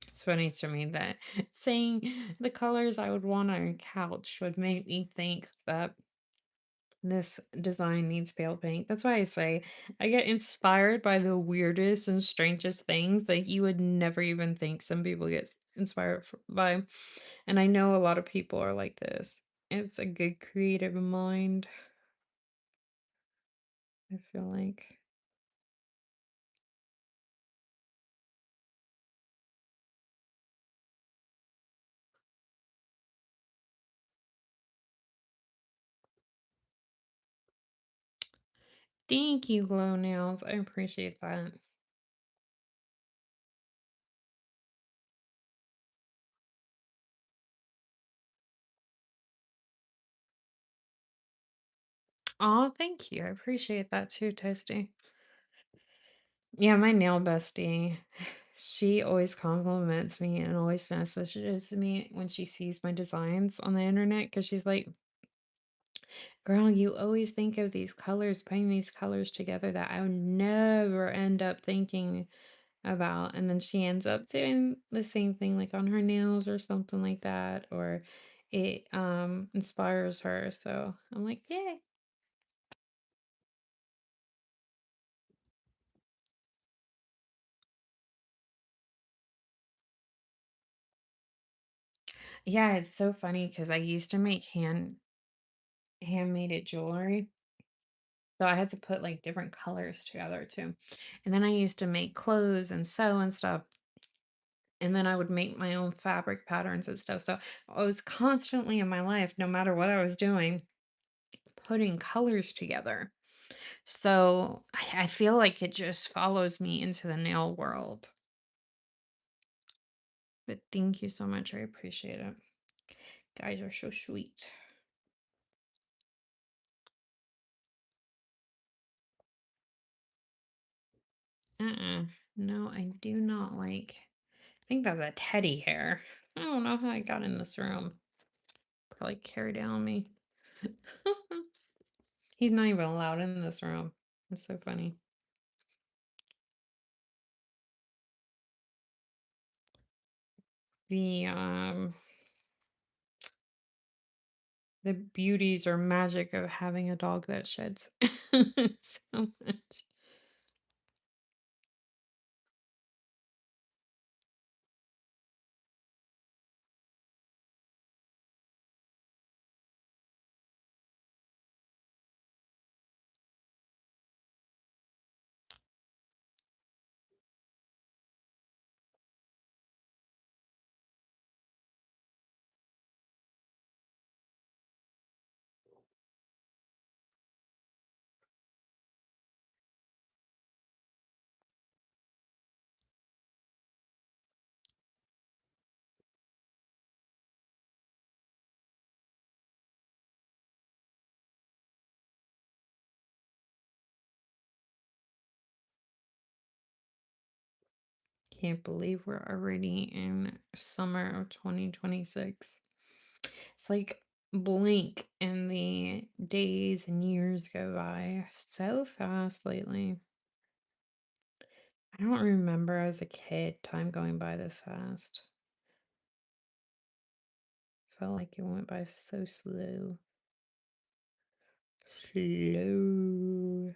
It's funny to me that saying the colors I would want on a couch would make me think that this design needs pale pink. That's why I say I get inspired by the weirdest and strangest things that you would never even think some people get inspired by. And I know a lot of people are like this. It's a good creative mind, I feel like. Thank you, Glow Nails. I appreciate that. Oh, thank you. I appreciate that too, Toasty. Yeah, my nail bestie, she always compliments me and always messages me when she sees my designs on the internet because she's like, girl, you always think of these colors, putting these colors together that I would never end up thinking about. And then she ends up doing the same thing like on her nails or something like that, or it inspires her. So I'm like, yay. Yeah, it's so funny because I used to make handmade jewelry. So I had to put like different colors together too. And then I used to make clothes and sew and stuff. And then I would make my own fabric patterns and stuff. So I was constantly in my life, no matter what I was doing, putting colors together. So I feel like it just follows me into the nail world. But thank you so much. I appreciate it. Guys are so sweet. No, I do not like. I think that's a teddy hair. I don't know how I got in this room. Probably carried it on me. He's not even allowed in this room. That's so funny. The um the beauties or magic of having a dog that sheds so much. Can't believe we're already in summer of 2026. It's like blink and the days and years go by so fast lately. I don't remember as a kid time going by this fast. Felt like it went by so slow. Slow.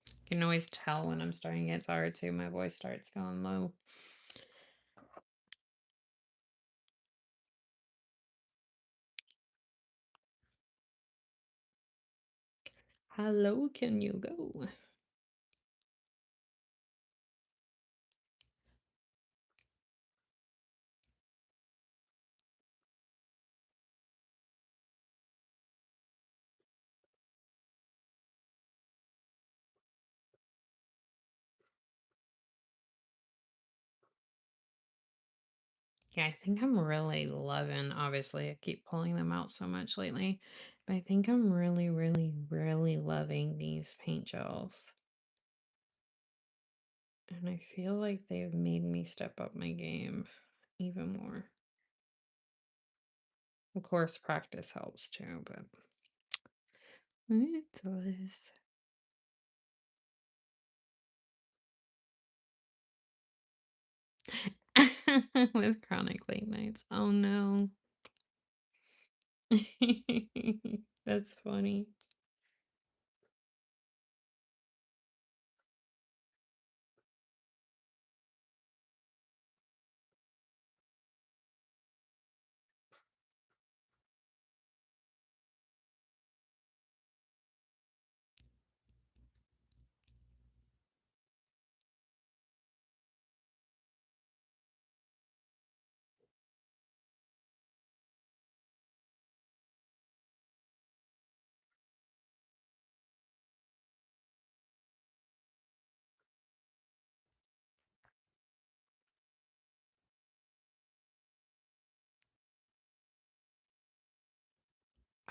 You can always tell when I'm starting to get tired too. My voice starts going low. How low can you go? Yeah, I think I'm really loving, obviously, I keep pulling them out so much lately, but I think I'm really, really, really loving these paint gels. And I feel like they've made me step up my game even more. Of course, practice helps too, but it does. With chronic late nights. Oh no. That's funny.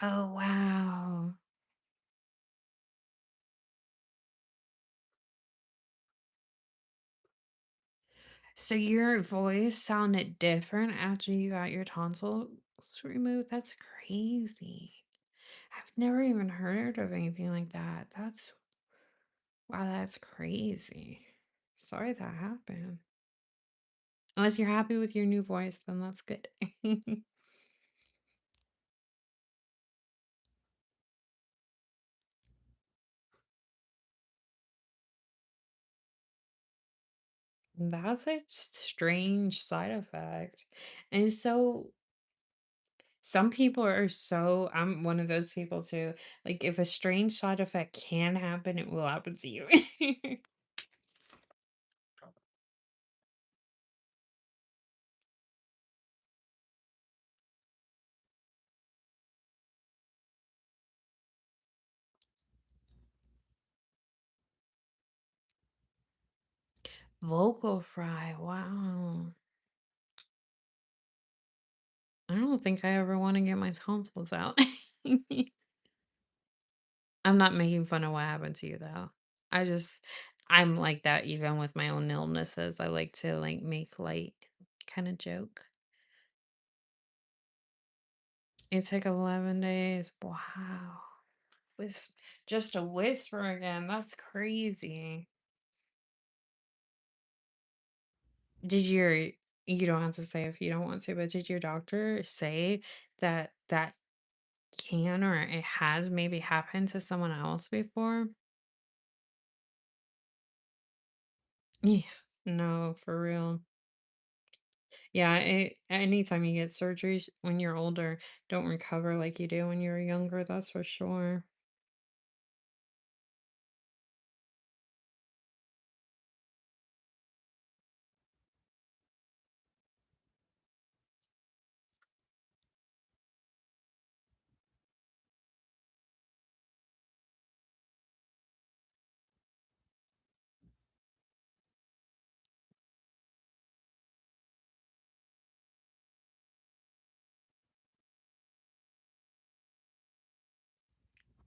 Oh wow. So your voice sounded different after you got your tonsils removed? That's crazy. I've never even heard of anything like that. That's wow, that's crazy. Sorry that happened. Unless you're happy with your new voice, then that's good. That's a strange side effect. And so Some people are so I'm one of those people too. Like, if a strange side effect can happen, it will happen to you. Vocal fry, wow. I don't think I ever wanna get my tonsils out. I'm not making fun of what happened to you, though. I just I'm like that even with my own illnesses. I like to, like, make light kinda joke. It took 11 days. Wow. Whis just a whisper again, that's crazy. Did your you don't have to say if you don't want to, but did your doctor say that that can or it has maybe happened to someone else before? Yeah. No, for real. Yeah, anytime you get surgeries when you're older, don't recover like you do when you were younger, that's for sure.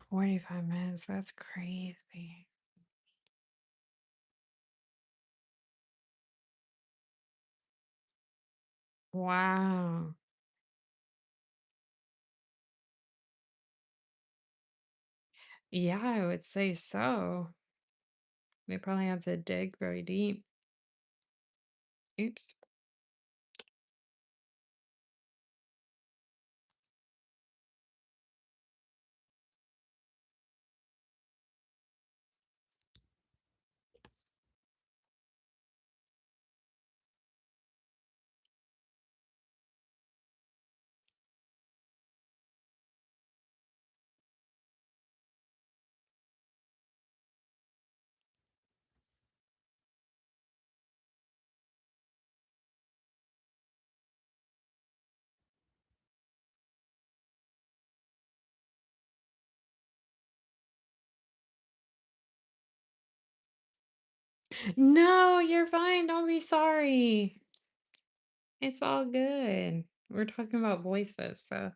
45 minutes, that's crazy. Wow. Yeah, I would say so. They probably had to dig very deep. Oops. No, you're fine. Don't be sorry. It's all good. We're talking about voices, so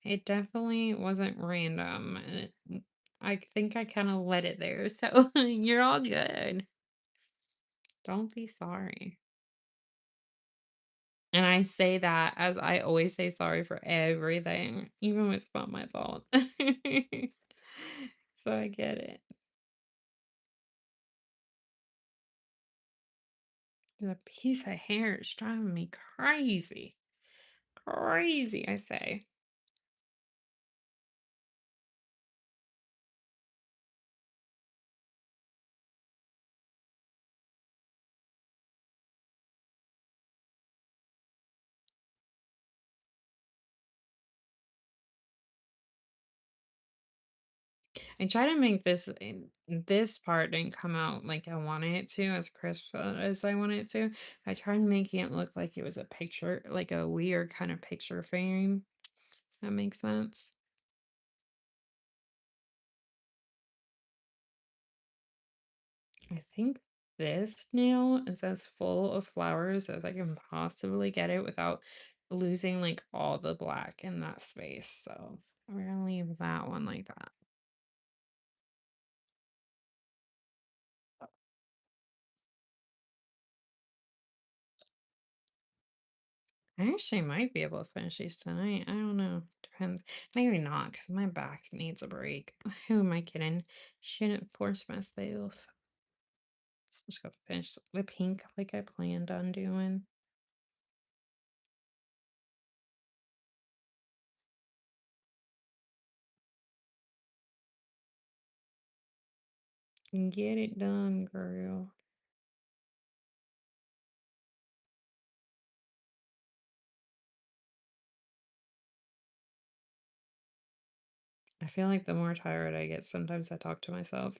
it definitely wasn't random. And I think I kind of let it there. So you're all good. Don't be sorry. And I say that as I always say sorry for everything, even when it's not my fault. So I get it. The piece of hair is driving me crazy. Crazy, I say. I try to make this part didn't come out like I wanted it to, as crisp as I wanted it to. I tried making it look like it was a picture, like a weird kind of picture frame. That makes sense. I think this nail is as full of flowers as I can possibly get it without losing like all the black in that space. So we're gonna leave that one like that. I actually might be able to finish these tonight. I don't know. Depends. Maybe not, because my back needs a break. Who am I kidding? Shouldn't force myself. Just go finish the pink like I planned on doing. And get it done, girl. I feel like the more tired I get, sometimes I talk to myself.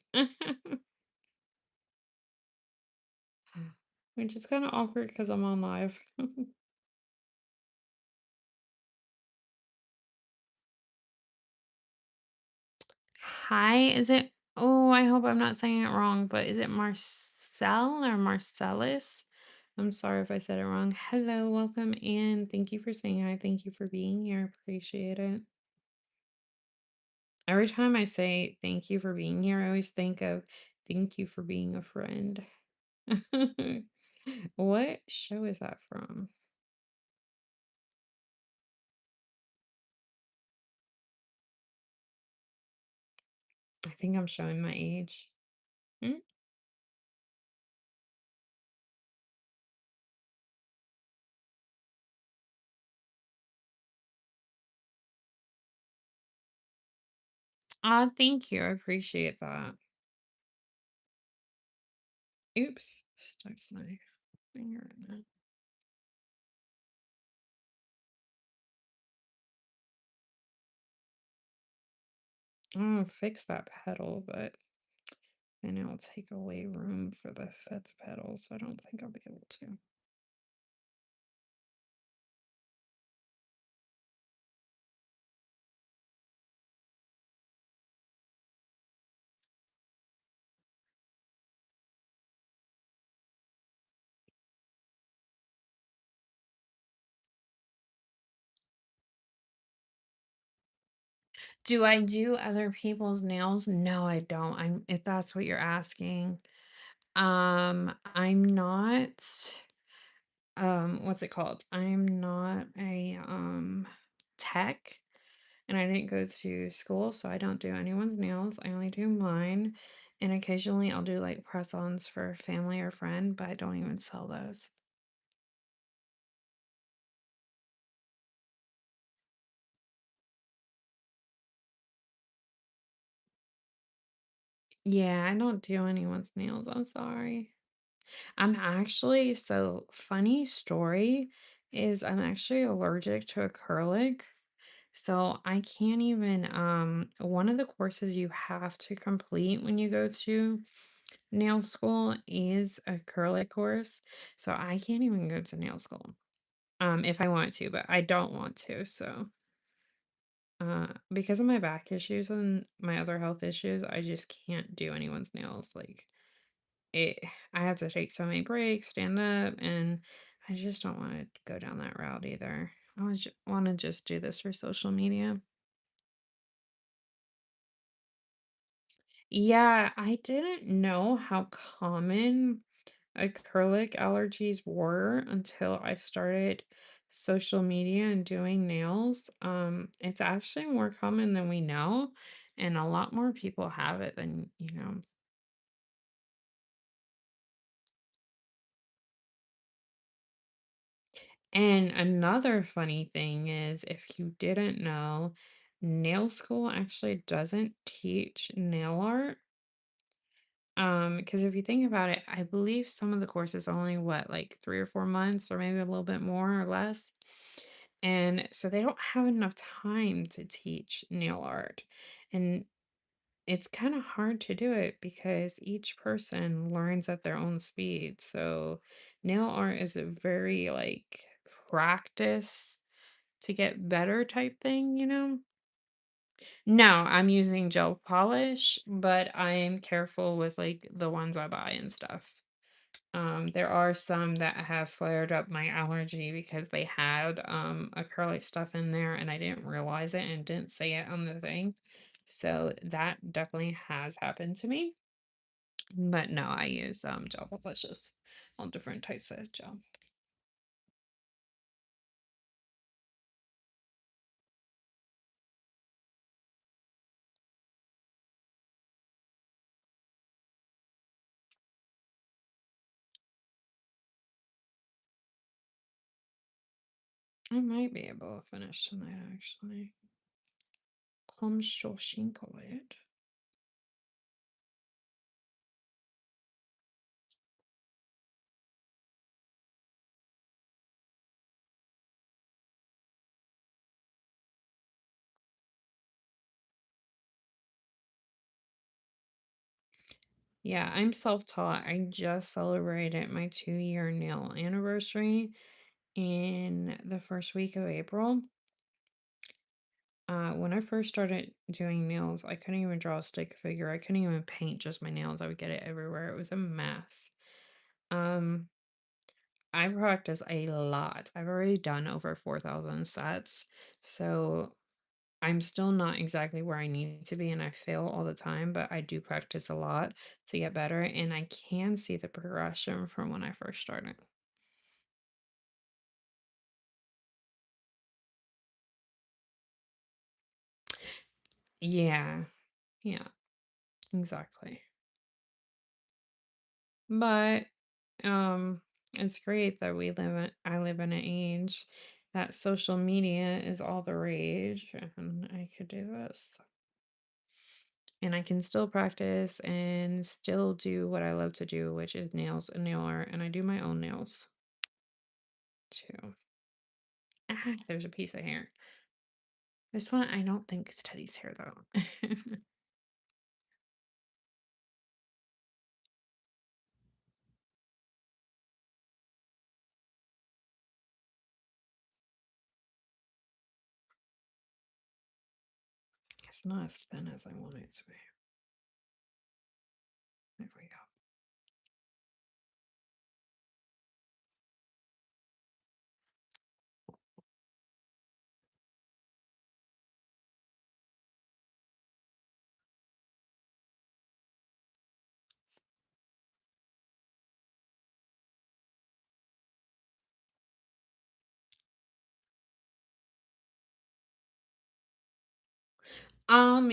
Which is kind of awkward because I'm on live. Hi, is it? Oh, I hope I'm not saying it wrong, but is it Marcel or Marcellus? I'm sorry if I said it wrong. Hello, welcome in. Thank you for saying hi. Thank you for being here. Appreciate it. Every time I say thank you for being here, I always think of thank you for being a friend. What show is that from? I think I'm showing my age. Hmm? Thank you. I appreciate that. Oops, stuck my finger in it. I'm gonna fix that pedal, but then it'll take away room for the fifth pedal, so I don't think I'll be able to. Do I do other people's nails? No, I don't. I'm if that's what you're asking. I'm not what's it called? I'm not a tech and I didn't go to school, so I don't do anyone's nails. I only do mine. And occasionally I'll do like press-ons for family or friend, but I don't even sell those. Yeah, I don't do anyone's nails. I'm sorry. I'm actually, so funny story is I'm actually allergic to acrylic. So I can't even one of the courses you have to complete when you go to nail school is acrylic course. So I can't even go to nail school. If I want to, but I don't want to. So because of my back issues and my other health issues, I just can't do anyone's nails. Like it I have to take so many breaks, stand up, and I just don't want to go down that route either. Want to just do this for social media. Yeah, I didn't know how common acrylic allergies were until I started social media and doing nails. It's actually more common than we know, and a lot more people have it than you know. And another funny thing is, if you didn't know, nail school actually doesn't teach nail art. Because if you think about it, I believe some of the courses only what, like 3 or 4 months, or maybe a little bit more or less. And so they don't have enough time to teach nail art. And it's kind of hard to do it because each person learns at their own speed. So nail art is a very like practice to get better type thing, you know? No, I'm using gel polish, but I am careful with like the ones I buy and stuff. There are some that have flared up my allergy because they had acrylic stuff in there and I didn't realize it and didn't say it on the thing. So that definitely has happened to me. But no, I use gel polishes, all different types of gel. I might be able to finish tonight actually. Kommst du Schinkelwald? Yeah, I'm self-taught. I just celebrated my 2-year nail anniversary in the first week of April. When I first started doing nails, I couldn't even draw a stick figure. I couldn't even paint just my nails. I would get it everywhere. It was a mess. Um, I practice a lot. I've already done over 4,000 sets. So I'm still not exactly where I need to be, and I fail all the time, but I do practice a lot to get better, and I can see the progression from when I first started. Yeah, yeah, exactly. But it's great that I live in an age that social media is all the rage, and I could do this. And I can still practice and still do what I love to do, which is nails and nail art, and I do my own nails too. Ah, there's a piece of hair. This one I don't think is Teddy's hair though. It's not as thin as I want it to be. There we go.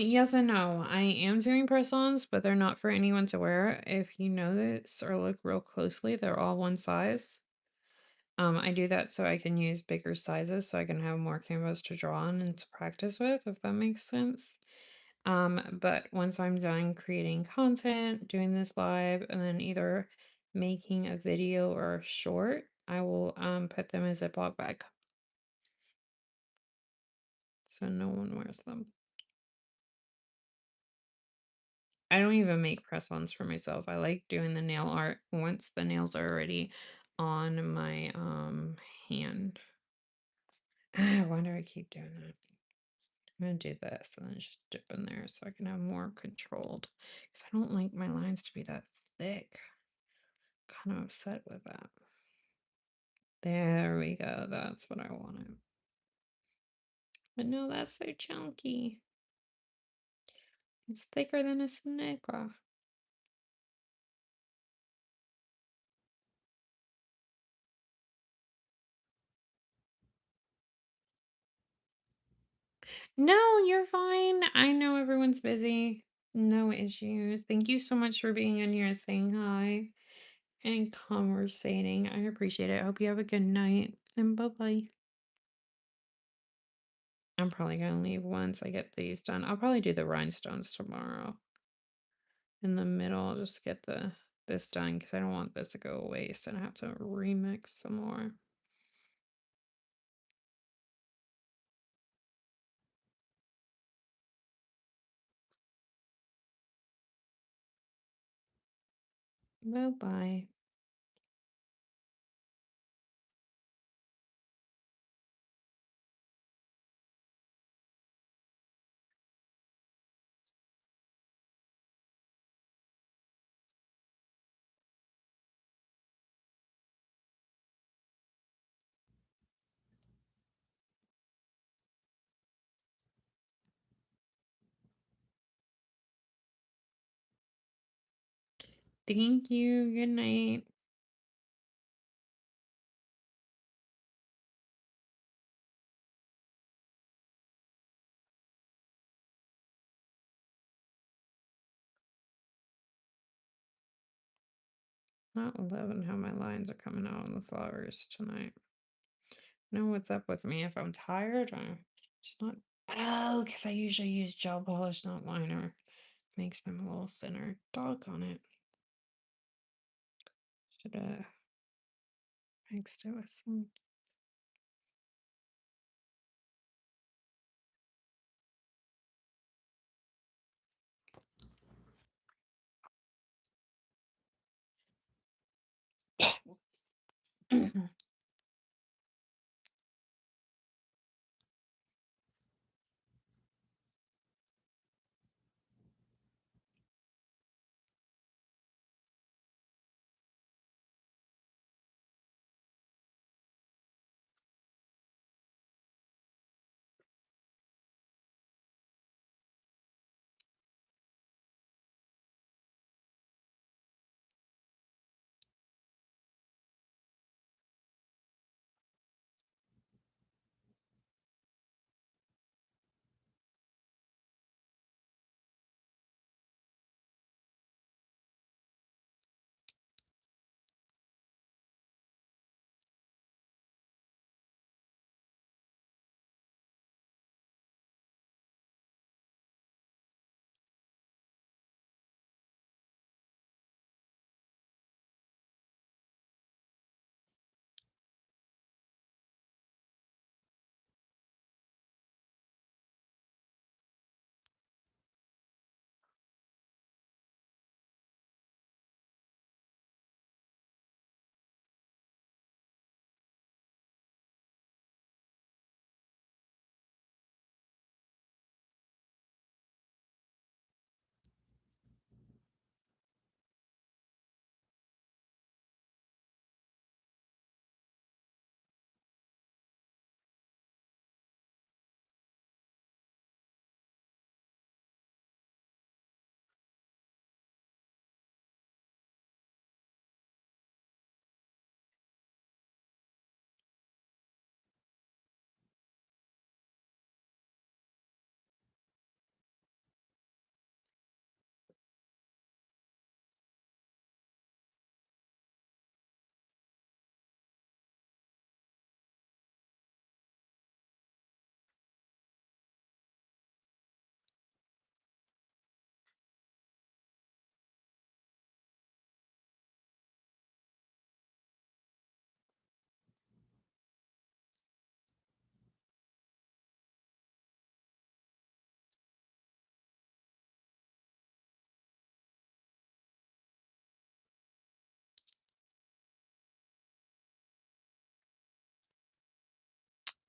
Yes and no. I am doing press-ons, but they're not for anyone to wear. If you notice or look real closely, they're all one size. I do that so I can use bigger sizes so I can have more canvas to draw on and to practice with, if that makes sense. But once I'm done creating content, doing this live, and then either making a video or a short, I will put them in a Ziploc bag so no one wears them. I don't even make press-ons for myself. I like doing the nail art once the nails are already on my hand. Why do I keep doing that? I'm gonna do this and then just dip in there so I can have more controlled. Because I don't like my lines to be that thick. Kind of upset with that. There we go. That's what I wanted. But no, that's so chunky. It's thicker than a Snicker. No, you're fine. I know everyone's busy. No issues. Thank you so much for being in here and saying hi and conversating. I appreciate it. I hope you have a good night and bye bye. I'm probably gonna leave once I get these done. I'll probably do the rhinestones tomorrow. In the middle, I'll just get the this done because I don't want this to go waste and I have to remix some more. Bye bye. Thank you. Good night. Not loving how my lines are coming out on the flowers tonight. Know what's up with me if I'm tired? I'm just not. Oh, because I usually use gel polish, not liner. Makes them a little thinner. Dog on it. Should have mixed it with some.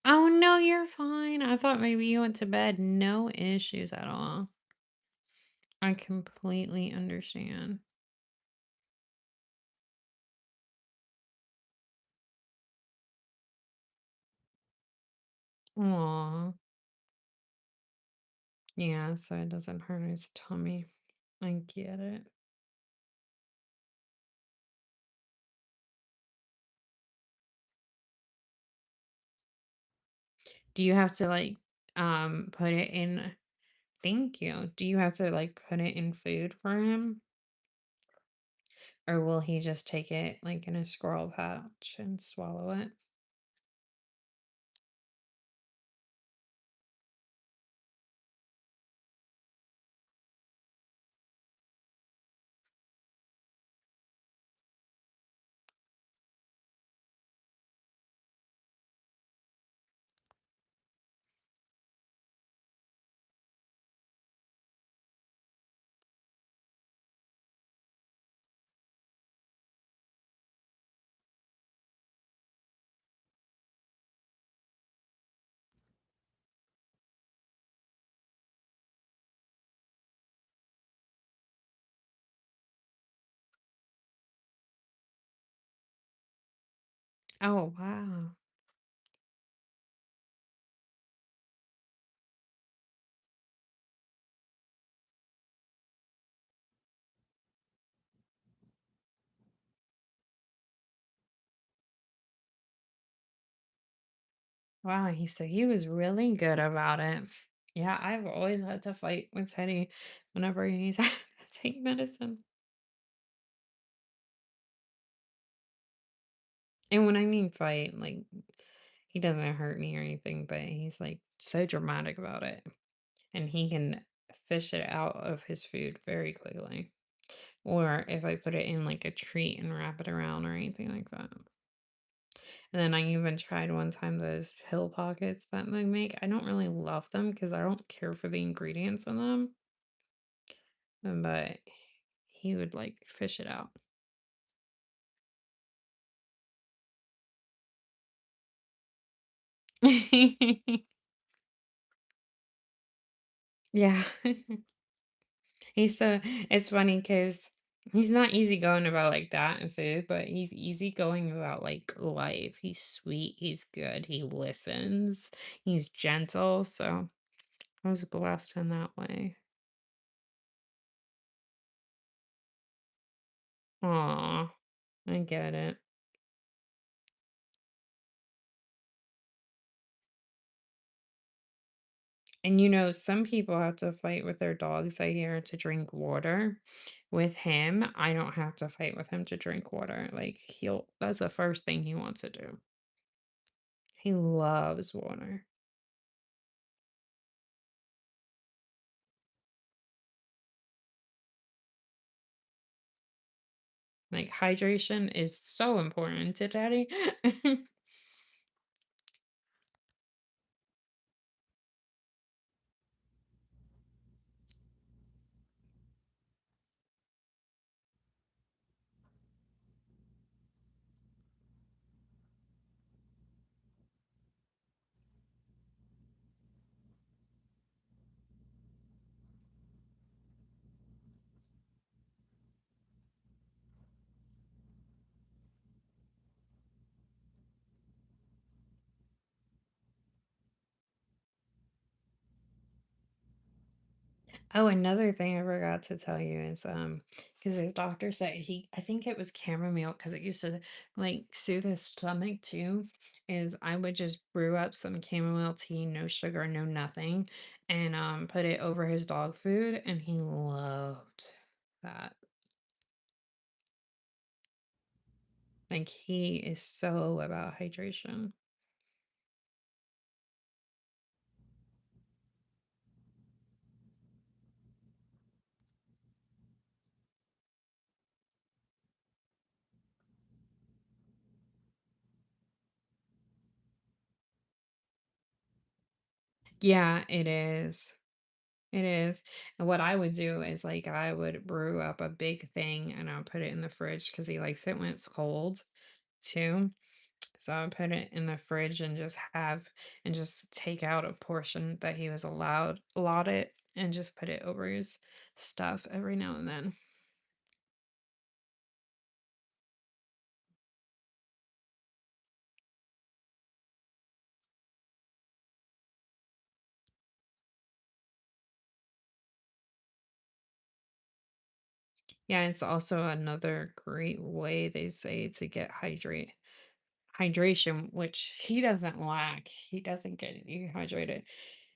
Oh, no, you're fine. I thought maybe you went to bed. No issues at all. I completely understand. Aw. Yeah, so it doesn't hurt his tummy. I get it. Do you have to put it in thank you. Do you have to like put it in food for him? Or will he just take it like in a squirrel pouch and swallow it? Oh, wow. Wow, he was really good about it. Yeah, I've always had to fight with Teddy whenever he's had to take medicine. And when I mean fight, like he doesn't hurt me or anything, but he's like so dramatic about it. And he can fish it out of his food very quickly. Or if I put it in like a treat and wrap it around or anything like that. And then I even tried one time those pill pockets that they make. I don't really love them because I don't care for the ingredients in them. But he would like fish it out. Yeah. He's so it's funny because he's not easygoing about like that and food, but he's easygoing about like life. He's sweet, he's good, he listens, he's gentle. So I was blessed in that way. Aw, I get it. And some people have to fight with their dogs, I hear, to drink water. With him, I don't have to fight with him to drink water. Like that's the first thing he wants to do. He loves water. Like hydration is so important to daddy. Oh, another thing I forgot to tell you is because his doctor said I think it was chamomile because it used to like soothe his stomach too. Is I would just brew up some chamomile tea, no sugar, no nothing, and put it over his dog food, and he loved that. Like he is so about hydration. Yeah, it is. It is. And what I would do is like I would brew up a big thing and I'll put it in the fridge because he likes it when it's cold too. So I would put it in the fridge and just take out a portion that he was allotted and just put it over his stuff every now and then. Yeah, it's also another great way they say to get hydration, which he doesn't lack. He doesn't get dehydrated.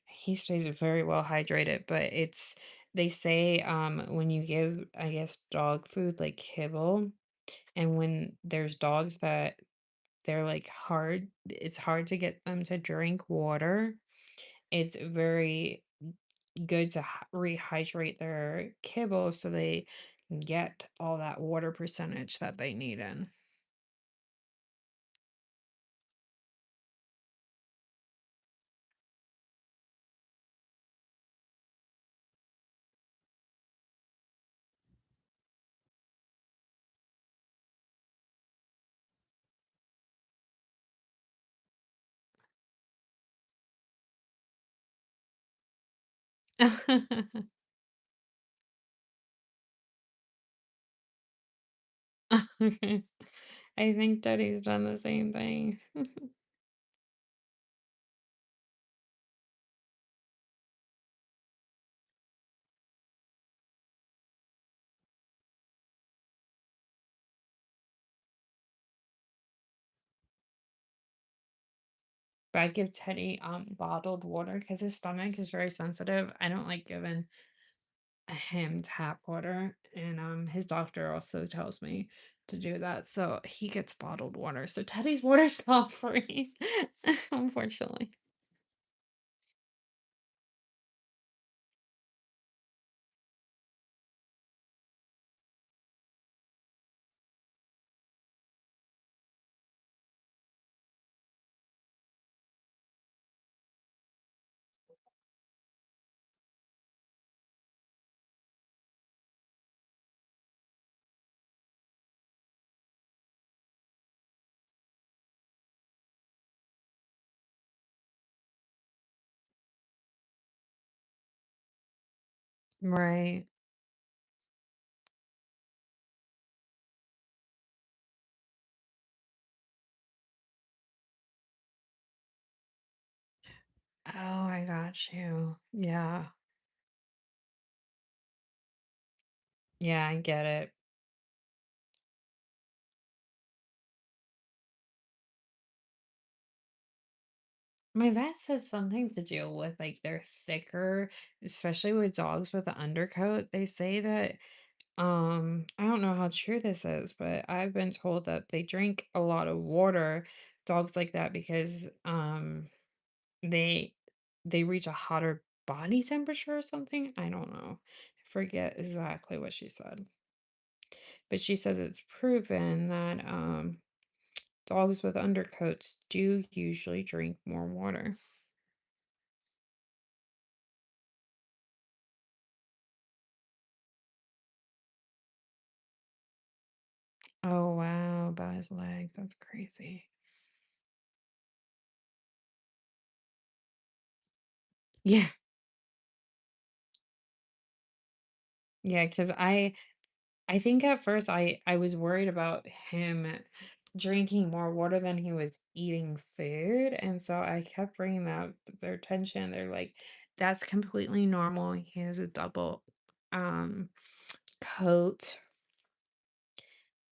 He stays very well hydrated, but they say when you give, I guess, dog food like kibble, and when there's dogs that they're like it's hard to get them to drink water. It's very good to rehydrate their kibble so they get all that water percentage that they need in. I think Daddy's done the same thing. But I give Teddy bottled water because his stomach is very sensitive. I don't like giving him tap water, and his doctor also tells me to do that. So he gets bottled water. So Teddy's water's not free, unfortunately. Right. Oh, I got you. Yeah. Yeah, I get it. My vet said something to do with like they're thicker, especially with dogs with the undercoat. They say that I don't know how true this is, but I've been told that they drink a lot of water, dogs like that, because they they reach a hotter body temperature or something. I don't know. I forget exactly what she said. But she says it's proven that dogs with undercoats do usually drink more water. Oh wow, about his leg. That's crazy. Yeah. Yeah, because I think at first I was worried about him drinking more water than he was eating food, and so I kept bringing that to their attention. They're like, "That's completely normal. He has a double um coat."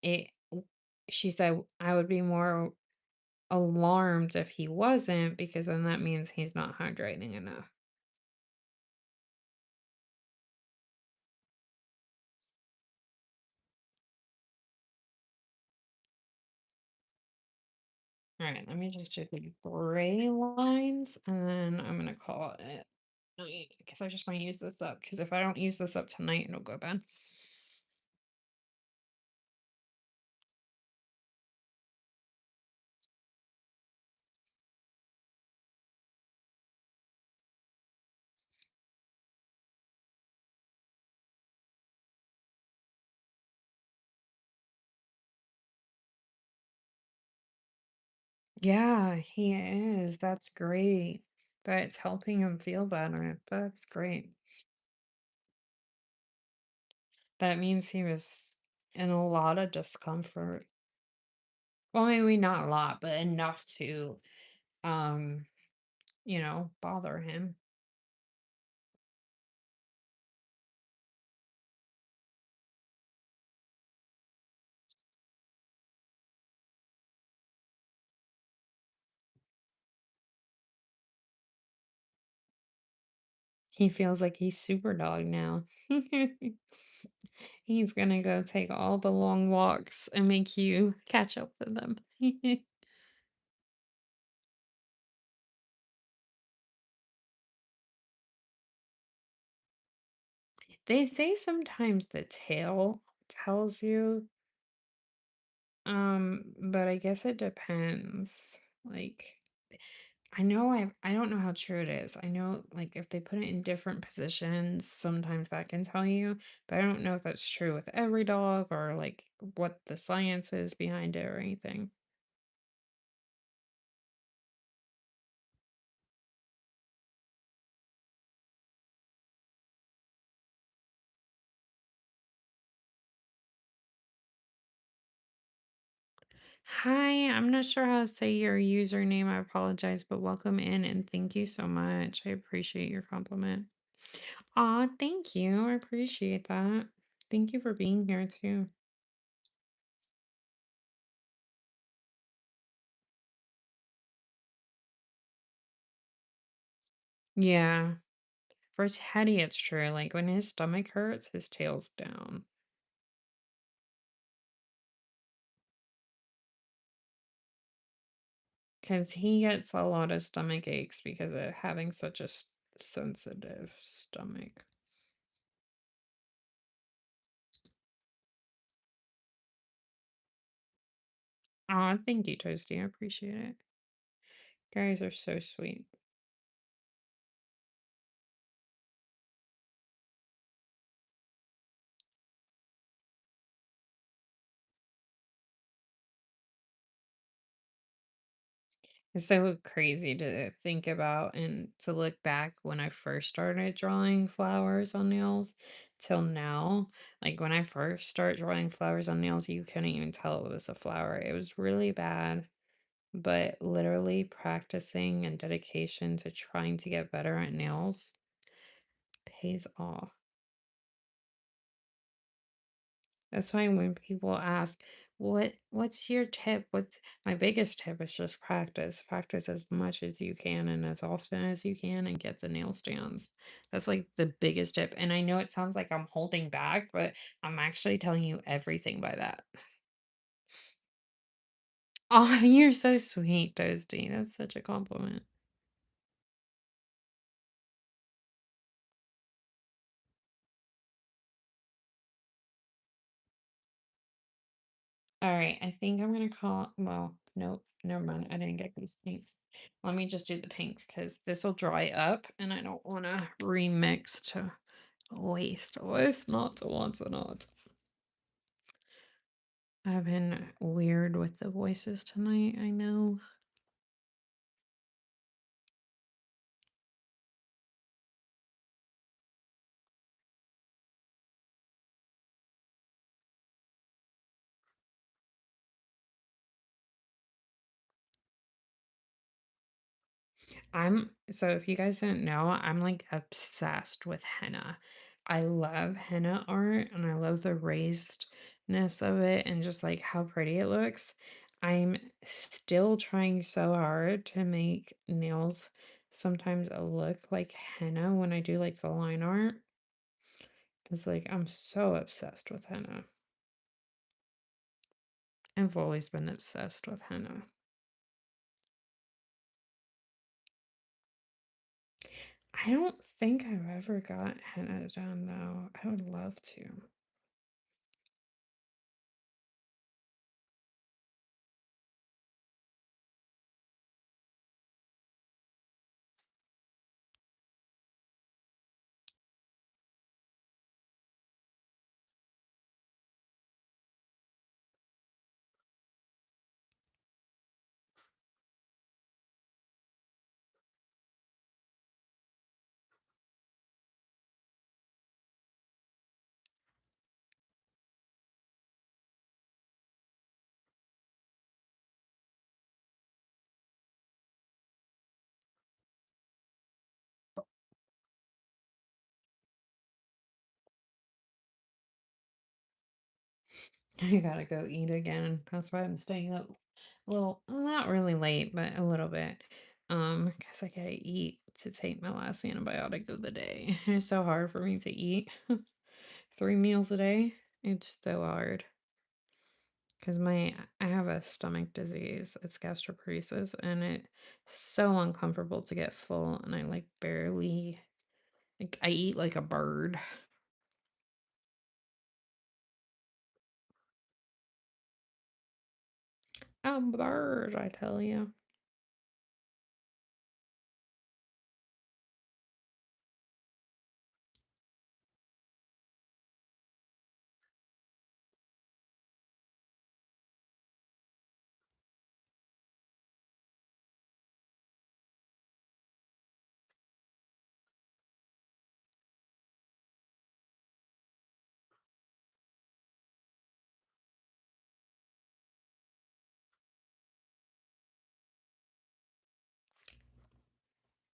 It she said I would be more alarmed if he wasn't because then that means he's not hydrating enough. All right, let me just check the gray lines and then I'm gonna call it night because I just want to use this up because if I don't use this up tonight, it'll go bad. Yeah, he is. That's great. That's helping him feel better. That's great. That means he was in a lot of discomfort. Well, maybe not a lot, but enough to um, bother him. He feels like he's super dog now. He's gonna go take all the long walks and make you catch up with them. They say sometimes the tail tells you, but I guess it depends. Like, I don't know how true it is. I know like if they put it in different positions, sometimes that can tell you, but I don't know if that's true with every dog or like what the science is behind it or anything. Hi, I'm not sure how to say your username. I apologize, but welcome in and thank you so much. I appreciate your compliment. Aw, thank you. I appreciate that. Thank you for being here too. Yeah, for Teddy, it's true. Like when his stomach hurts, his tail's down. Because he gets a lot of stomach aches because of having such a sensitive stomach. Aw, thank you, Toasty. I appreciate it. Guys are so sweet. It's so crazy to think about and to look back when I first started drawing flowers on nails till now. Like when I first started drawing flowers on nails, you couldn't even tell it was a flower. It was really bad, but literally practicing and dedication to trying to get better at nails pays off. That's why when people ask, what's your tip? What's my biggest tip is just practice. Practice as much as you can and as often as you can and get the nail stands. That's like the biggest tip. And I know it sounds like I'm holding back, but I'm actually telling you everything by that. Oh, you're so sweet, Toasty. That's such a compliment. All right, I think I'm gonna call. Well, nope, never mind. I didn't get these pinks. Let me just do the pinks because this will dry up, and I don't want to remix to waste not to want to not. I've been weird with the voices tonight. I know. So if you guys didn't know, I'm like obsessed with henna. I love henna art and I love the raisedness of it and just like how pretty it looks. I'm still trying so hard to make nails sometimes look like henna when I do like the line art. It's like I'm so obsessed with henna. I've always been obsessed with henna. I don't think I've ever got henna done though. I would love to. I gotta go eat again. That's why I'm staying up a little, not really late, but a little bit. Because I gotta eat to take my last antibiotic of the day. It's so hard for me to eat 3 meals a day. It's so hard. Because I have a stomach disease. It's gastroparesis, and it's so uncomfortable to get full, and I like barely like I eat like a bird. I'm a bird, I tell you.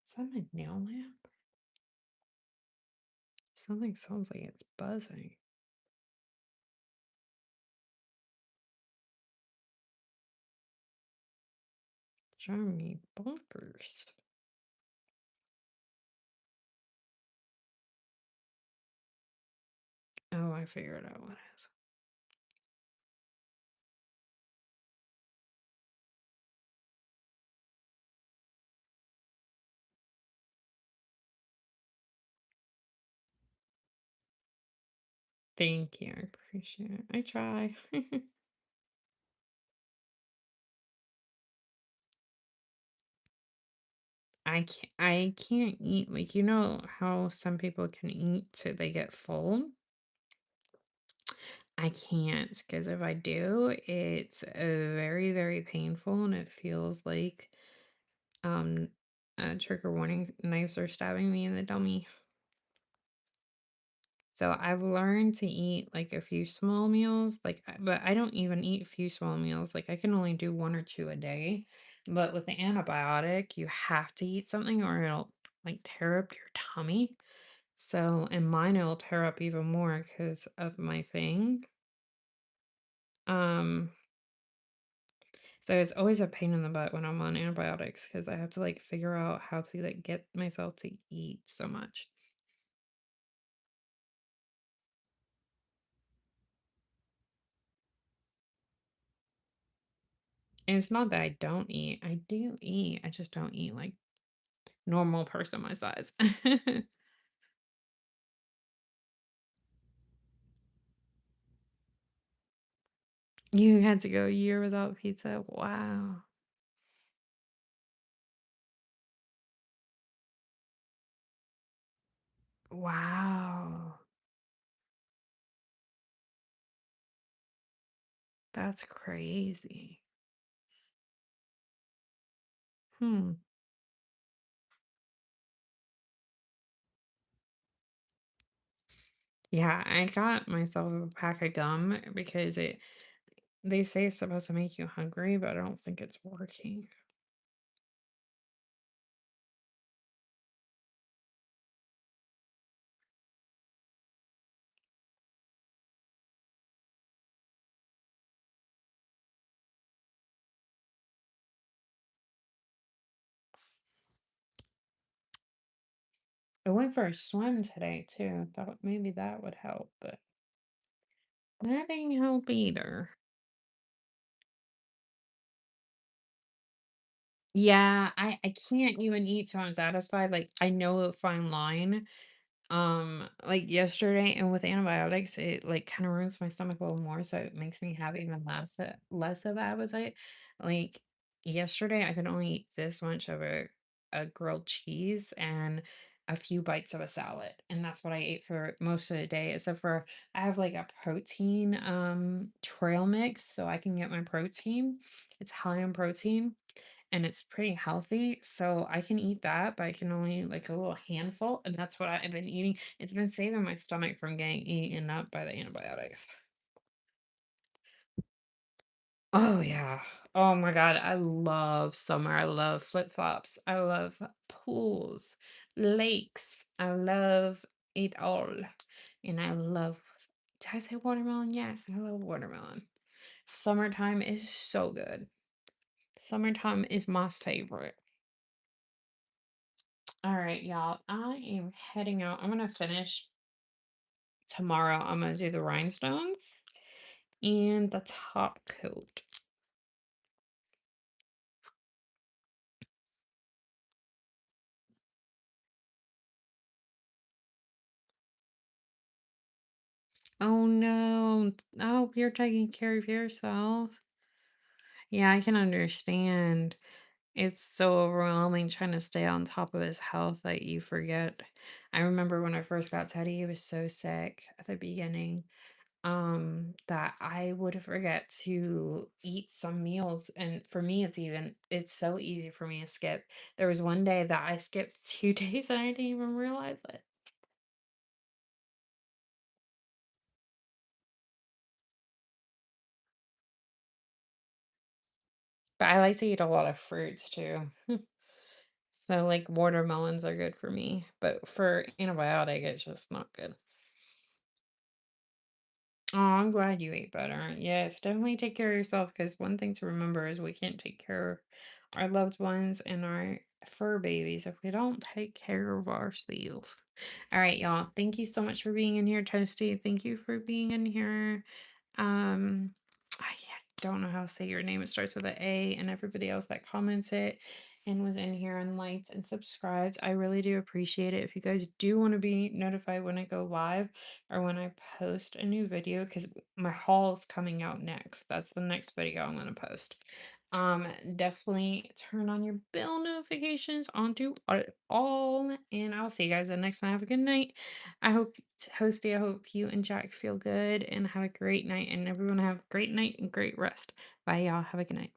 Is that my nail lamp? Something sounds like it's buzzing. Driving me bonkers. Oh, I figured out what it is. Thank you. I appreciate it. I try. I can't eat like you know how some people can eat till they get full. I can't because if I do, it's very, very painful and it feels like Um, trigger warning, knives are stabbing me in the dummy. So I've learned to eat like a few small meals, but I don't even eat a few small meals. Like I can only do one or two a day. But with the antibiotic, you have to eat something or it'll like tear up your tummy. So, and mine it'll tear up even more because of my thing. Um, so it's always a pain in the butt when I'm on antibiotics because I have to like figure out how to like get myself to eat so much. And it's not that I don't eat. I do eat. I just don't eat like normal person my size. You had to go a year without pizza? Wow. Wow. That's crazy. Hmm. Yeah, I got myself a pack of gum because they say it's supposed to make you hungry, but I don't think it's working. I went for a swim today too. Thought maybe that would help, but that didn't help either. Yeah, I can't even eat till I'm satisfied. Like I know a fine line. Like yesterday and with antibiotics, it like kind of ruins my stomach a little more, so it makes me have even less of appetite. Like yesterday, I could only eat this much of a grilled cheese and a few bites of a salad, and that's what I ate for most of the day. Except for I have like a protein trail mix, so I can get my protein. It's high in protein and it's pretty healthy. So I can eat that, but I can only eat like a little handful, and that's what I've been eating. It's been saving my stomach from getting eaten up by the antibiotics. Oh yeah. Oh my God. I love summer. I love flip-flops. I love pools, lakes. I love it all. And I love, did I say watermelon? Yeah, I love watermelon. Summertime is so good. Summertime is my favorite. All right, y'all. I am heading out. I'm gonna finish tomorrow. I'm gonna do the rhinestones and the top coat. Oh no. I hope you're taking care of yourself. Yeah, I can understand. It's so overwhelming trying to stay on top of his health that you forget. I remember when I first got Teddy, he was so sick at the beginning. That I would forget to eat some meals, and for me it's so easy for me to skip. There was one day that I skipped 2 days and I didn't even realize it. But I like to eat a lot of fruits too. So like watermelons are good for me, but for antibiotic it's just not good. Oh, I'm glad you ate better. Yes, definitely take care of yourself, because one thing to remember is we can't take care of our loved ones and our fur babies if we don't take care of ourselves. All right, y'all. Thank you so much for being in here, Toasty. Thank you for being in here. Um, I don't know how to say your name. It starts with an A, and everybody else that commented and was in here and liked and subscribed. I really do appreciate it. If you guys do want to be notified when I go live or when I post a new video, because my haul is coming out next. That's the next video I'm going to post. Definitely turn on your bell notifications onto all, and I'll see you guys in the next one. Have a good night. I hope, Hosty, I hope you and Jack feel good and have a great night, and everyone have a great night and great rest. Bye, y'all. Have a good night.